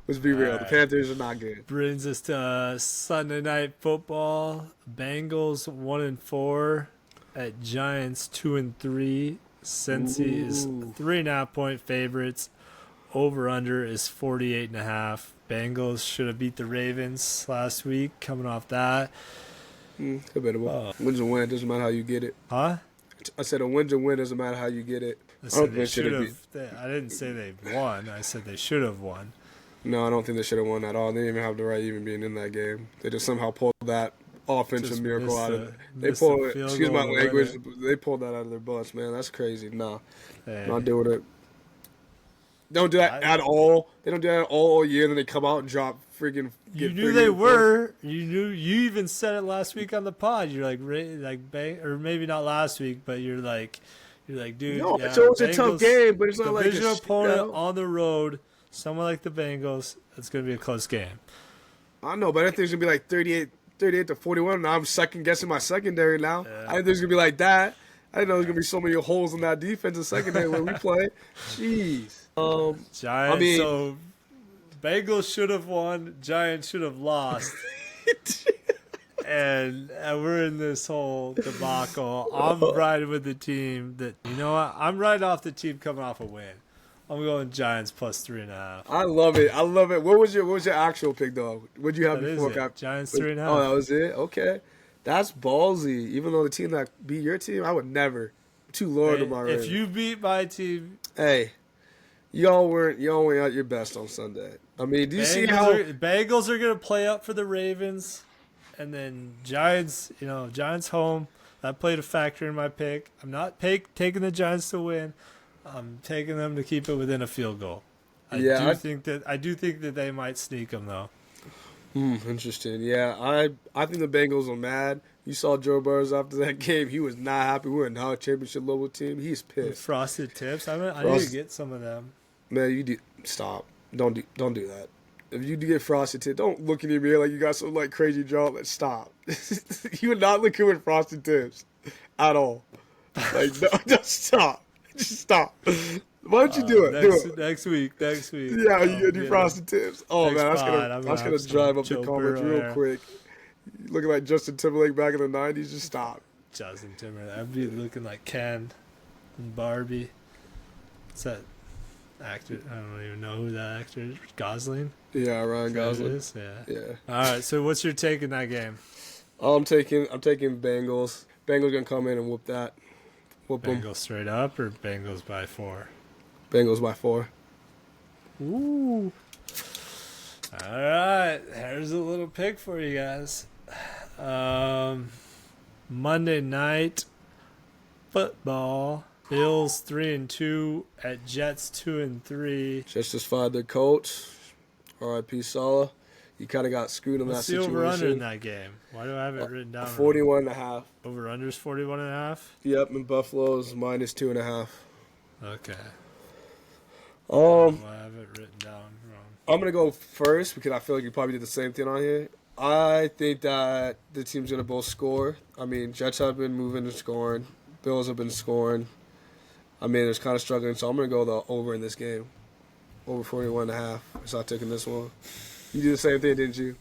Let's be real. The Panthers are not good. Brings us to Sunday Night Football. Bengals 1-4 at Giants 2-3. Cincy is 3.5-point favorites. Over under is 48.5. Bengals should have beat the Ravens last week. Coming off that, Debatable. Wins and win doesn't matter how you get it. Huh? I said a wins and win doesn't matter how you get it. I said they should have. I didn't say they won. I said they should have won. No, I don't think they should have won at all. They didn't even have the right even being in that game. They just somehow pulled that offensive miracle out of it. They pulled it. Excuse my language. They pulled that out of their butts, man. That's crazy. Nah, not doing it. They don't do that at all. They don't do that all year. Then they come out and drop freaking. You knew they were. You knew. You even said it last week on the pod. You're like, bang, or maybe not last week, but you're like, dude. No, so it's a tough game, but it's not like a division opponent on the road. Someone like the Bengals, it's going to be a close game. I know, but I think it's going to be like 38-41. Now I'm second guessing my secondary now. Yeah. I think there's going to be like that. I didn't know there's going to be so many holes in that defensive secondary when we play. Jeez. Giants, so Bengals should have won. Giants should have lost. and we're in this whole debacle. I'm riding with the team that, you know what? I'm riding off the team coming off a win. I'm going Giants plus 3.5. I love it. What was your actual pick though? What'd you have before? Giants 3.5. Oh, that was it. Okay, that's ballsy. Even though the team that beat your team, I would never. I'm too low to my range. If you beat my team, hey, y'all weren't at your best on Sunday. I mean, do you see how Bengals are gonna play up for the Ravens, and then Giants? Giants home. That played a factor in my pick. I'm not taking the Giants to win. I'm taking them to keep it within a field goal. I do think that they might sneak them though. Interesting. Yeah, I think the Bengals are mad. You saw Joe Burrow after that game. He was not happy. We're not a championship level team. He's pissed. Frosted tips. I need to get some of them. Man, you do stop. Don't do that. If you do get frosted tips, don't look in your mirror like you got some like crazy jaw. Let's stop. You are not looking with frosted tips at all. Like no, just stop. Just stop. Why don't you do it? Do it next week. Yeah, you gonna do frosted tips. Oh man, that's gonna drive up the comments real quick. You looking like Justin Timberlake back in the '90s. Just stop. Justin Timberlake. I'd be looking like Ken and Barbie. What's that actor? I don't even know who that actor is. Gosling. Yeah, Ryan Gosling. Yeah. All right. So what's your take in that game? I'm taking Bengals. Bengals gonna come in and whoop that. Bengals straight up or Bengals by 4? Bengals by 4. Ooh. All right, here's a little pick for you guys. Monday night football. Bills 3-2 at Jets 2-3. Jets just fired their coach. R.I.P. Saleh. You kind of got screwed in that situation. What's the over-under in that game? Why do I have it written down? 41.5. Over-under's 41.5? Yep, and Buffalo's -2.5. Okay. I have it written down wrong. I'm going to go first because I feel like you probably did the same thing on here. I think that the team's going to both score. I mean, Jets have been moving and scoring. Bills have been scoring. I mean, it's kind of struggling, so I'm going to go the over in this game. Over 41.5. So I'm taking this one. You did the same thing, didn't you?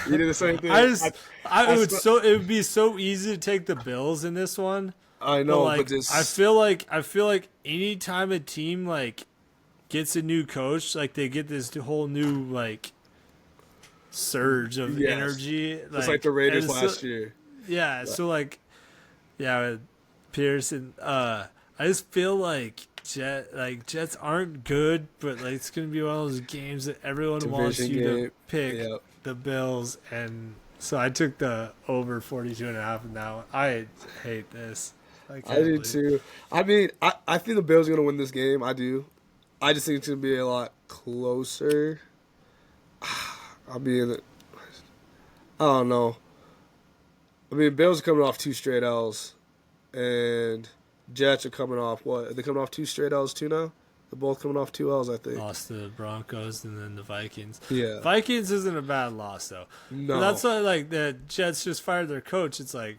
You did the same thing. It would be so easy to take the Bills in this one. I know, but this. I feel like any time a team like gets a new coach, like they get this whole new like surge of energy. It's like the Raiders last year. Yeah, so like, with Pearson, I just feel like Jets aren't good, but like it's gonna be one of those games that everyone wants you to pick the Bills, and so I took the over 42.5 in that one. I hate this. I do too. I mean, I think the Bills are gonna win this game. I do. I just think it's gonna be a lot closer. I don't know. I mean, Bills are coming off 2 straight L's, and Jets are coming off what? Are they coming off 2 straight L's too now? They're both coming off 2 L's, I think. Lost to the Broncos and then the Vikings. Yeah. Vikings isn't a bad loss, though. No. But that's why, like, the Jets just fired their coach. It's like,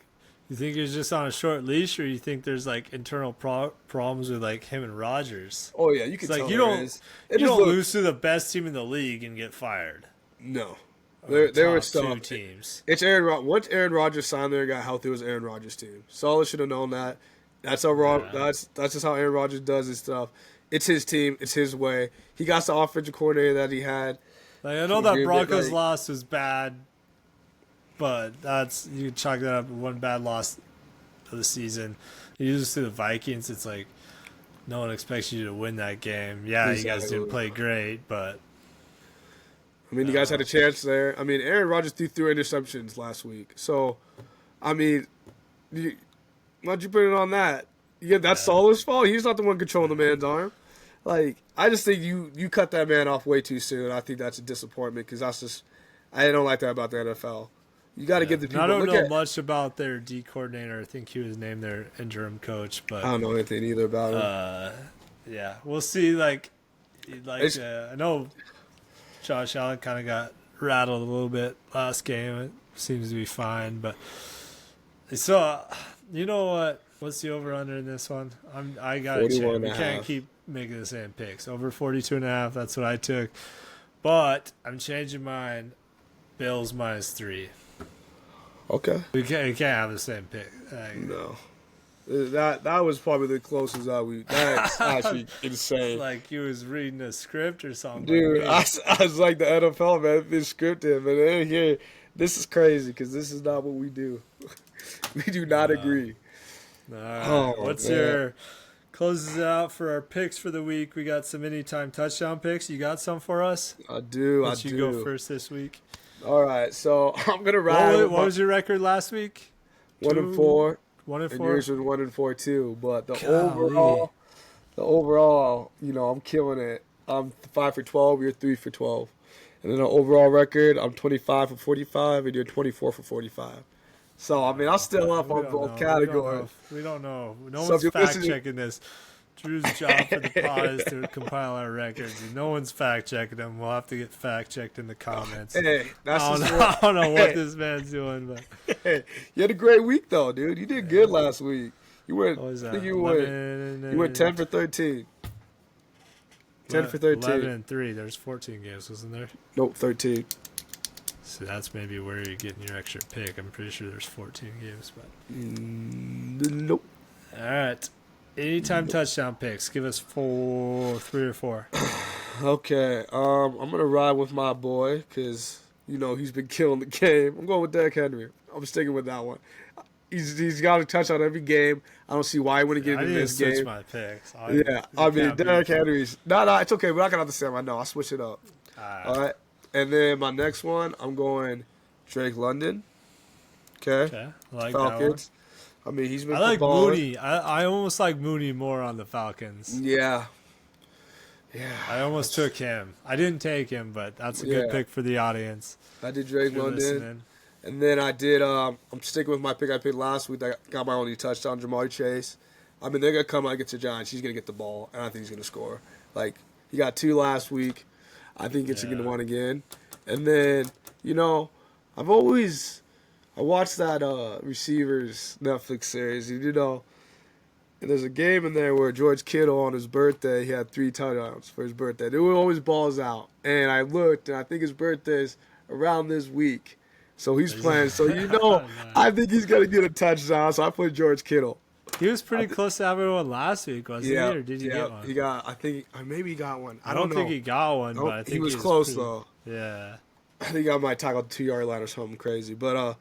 you think he's just on a short leash, or you think there's, like, internal problems with, like, him and Rodgers? Oh, yeah, you can tell like, you don't lose to the best team in the league and get fired. No. They were two teams. It's Once Aaron Rodgers signed there and got healthy, it was Aaron Rodgers' team. Saleh should have known that. That's just how Aaron Rodgers does his stuff. It's his team. It's his way. He got the offensive coordinator that he had. Like, I know that Broncos loss was bad, but you can chalk that up to one bad loss of the season. You lose to the Vikings, it's like no one expects you to win that game. Yeah, exactly. You guys didn't play great, but I mean, you guys had a chance there. I mean, Aaron Rodgers threw 3 interceptions last week. So, I mean, why'd you put it on that? Yeah, that's Saleh's fault. He's not the one controlling the man's arm. Like, I just think you cut that man off way too soon. I think that's a disappointment because I don't like that about the NFL. You got to give the people. I don't know much about their D coordinator. I think he was named their interim coach, but I don't know anything either about him. Yeah, we'll see. I know Josh Allen kind of got rattled a little bit last game. It seems to be fine, but so you know what? What's the over/under in this one? I got to check. We can't keep making the same picks. Over 42.5. That's what I took, but I'm changing mine. Bills -3. Okay. We can't have the same pick. No. That was probably the closest that's actually insane. Like you was reading a script or something. Dude, I was like the NFL, man. It's scripted, but here, this is crazy because this is not what we do. We do not agree. All right. What's your closes it out for our picks for the week? We got some anytime touchdown picks. You got some for us? I do. Let you go first this week. All right, so I'm gonna ride. What was your record last week? 1-4. 1-4. And yours was 1-4 too. But the overall, I'm killing it. I'm 5 for 12. You're 3 for 12. And then the overall record, I'm 25 for 45, and you're 24 for 45. So I mean, I'm still up on both categories. We don't know. No one's fact checking this. Drew's job for the pod is to compile our records. No one's fact checking them. We'll have to get fact checked in the comments. Hey, I don't know what this man's doing, but hey, you had a great week though, dude. You did good last week. You went. You went 10 for 13. 10 for 13. 11-3. There's 14 games, wasn't there? Nope, 13. So that's maybe where you're getting your extra pick. I'm pretty sure there's 14 games, but nope. All right. Anytime touchdown picks. Give us 3 or 4. Okay. I'm gonna ride with my boy because he's been killing the game. I'm going with Derrick Henry. I'm sticking with that one. He's got a touchdown every game. I don't see why he wouldn't get in this game. I switch my picks. I mean Derrick Henry's. No, it's okay. We're not gonna have to say him. I know. I'll switch it up. All right. And then my next one, I'm going Drake London. Okay. I like Falcons. that one. I mean, he's been I like balling. Mooney. I almost like Mooney more on the Falcons. Yeah. I almost took him. I didn't take him, but that's a good pick for the audience. I did Drake London. And then I did, I'm sticking with my pick I picked last week. I got my only touchdown, Jamar Chase. I mean, they're going to come out against the Giants. He's going to get the ball, and I think he's going to score. Like, he got 2 last week. I think it's going to win again. And then, I watched that Receivers Netflix series. And there's a game in there where George Kittle on his birthday, he had 3 touchdowns for his birthday. They were always balls out. And I looked, and I think his birthday's around this week. So he's playing. So, I think he's going to get a touchdown. So I put George Kittle. He was pretty close to having one last week, wasn't he? Or did he get one? He got, I think, maybe he got one. I don't know. Think he got one, but I think he was close, though. Yeah. I think I might tackle the 2-yard line or something crazy. But, I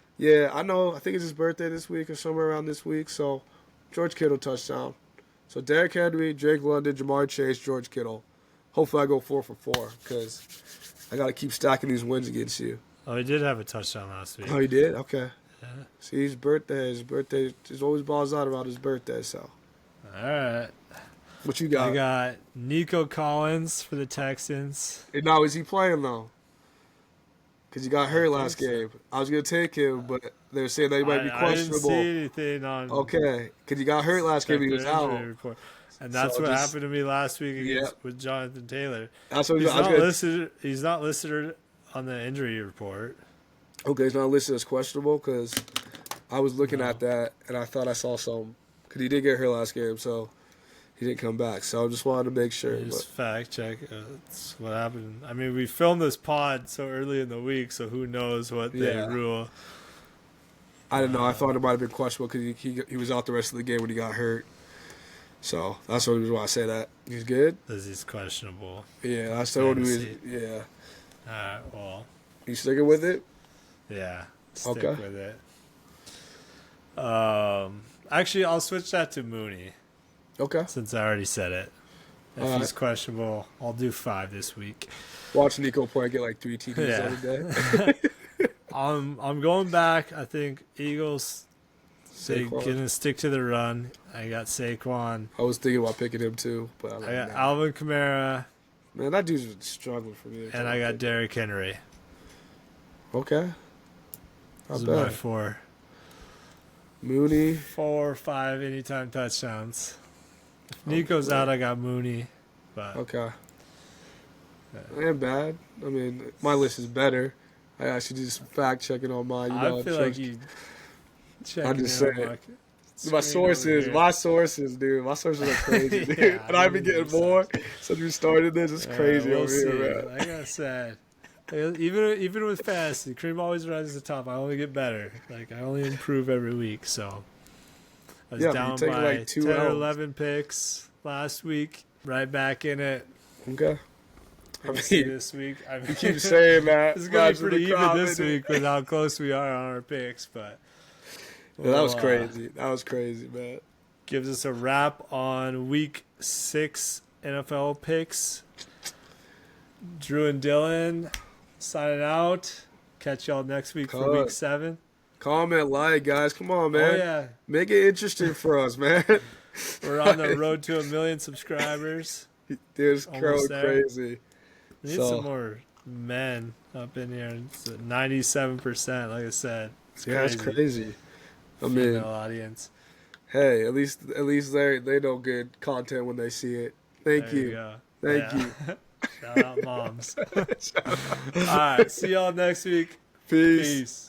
know. I think it's his birthday this week or somewhere around this week. So, George Kittle touchdown. So, Derrick Henry, Drake London, Jamar Chase, George Kittle. Hopefully I go 4 for 4 because I got to keep stacking these wins against you. Oh, he did have a touchdown last week. Oh, he did? Okay. Yeah. See, his birthday, there's always balls out about his birthday, so. All right. What you got? I got Nico Collins for the Texans. And now, is he playing, though? Because he got hurt last game. I was going to take him, but they were saying that he might be questionable. I didn't see anything on. Okay. Because he got hurt last game. He was out. Report. And that's what happened to me last week with Jonathan Taylor. That's what he's not listed on the injury report. Okay, he's not listed as questionable because I was looking at that and I thought I saw some. Because he did get hurt last game, so he didn't come back. So I just wanted to make sure. Just fact check. That's what happened. I mean, we filmed this pod so early in the week, so who knows what they rule. I don't know. I thought it might have been questionable because he was out the rest of the game when he got hurt. So that's the reason why I say that. He's good? Because he's questionable. Yeah, that's the only reason. Yeah. All right, well. You sticking with it? Yeah, stick with it. Actually, I'll switch that to Mooney. Okay. Since I already said it. If he's questionable, I'll do 5 this week. Watch Nico play get like 3 TDs every day. I'm going back. I think Eagles, they're going to stick to the run. I got Saquon. I was thinking about picking him too. But I got Alvin Kamara. Man, that dude's been struggling for me. And I got Derrick Henry. Okay. Those are my 4. Mooney. 4 or 5 anytime touchdowns. If Nico's out, I got Mooney. But okay. That ain't bad. I mean, my list is better. I actually did some fact checking on mine. I feel like you. I'm just saying. My sources, dude. My sources are crazy, dude. And I've been getting more since we started this. It's crazy over here, man. Like I said, even with fantasy, cream always rises to the top. I only get better. Like I only improve every week. So I was down by like 10 or 11 picks last week. Right back in it. Okay. I mean, this week, you keep saying that. It's gonna be pretty even this week with how close we are on our picks, but. Yeah, that was crazy. That was crazy, man. Gives us a wrap on week 6 NFL picks. Drew and Dylan signing out. Catch y'all next week for week 7. Comment, like, guys. Come on, man. Oh, yeah. Make it interesting for us, man. We're on the road to 1 million subscribers. Dude, it's crazy. We need some more men up in here. It's 97%, like I said. It's crazy. I mean, female audience. Hey, at least they know good content when they see it. Thank you. Thank you. Shout out moms. All right, see y'all next week. Peace.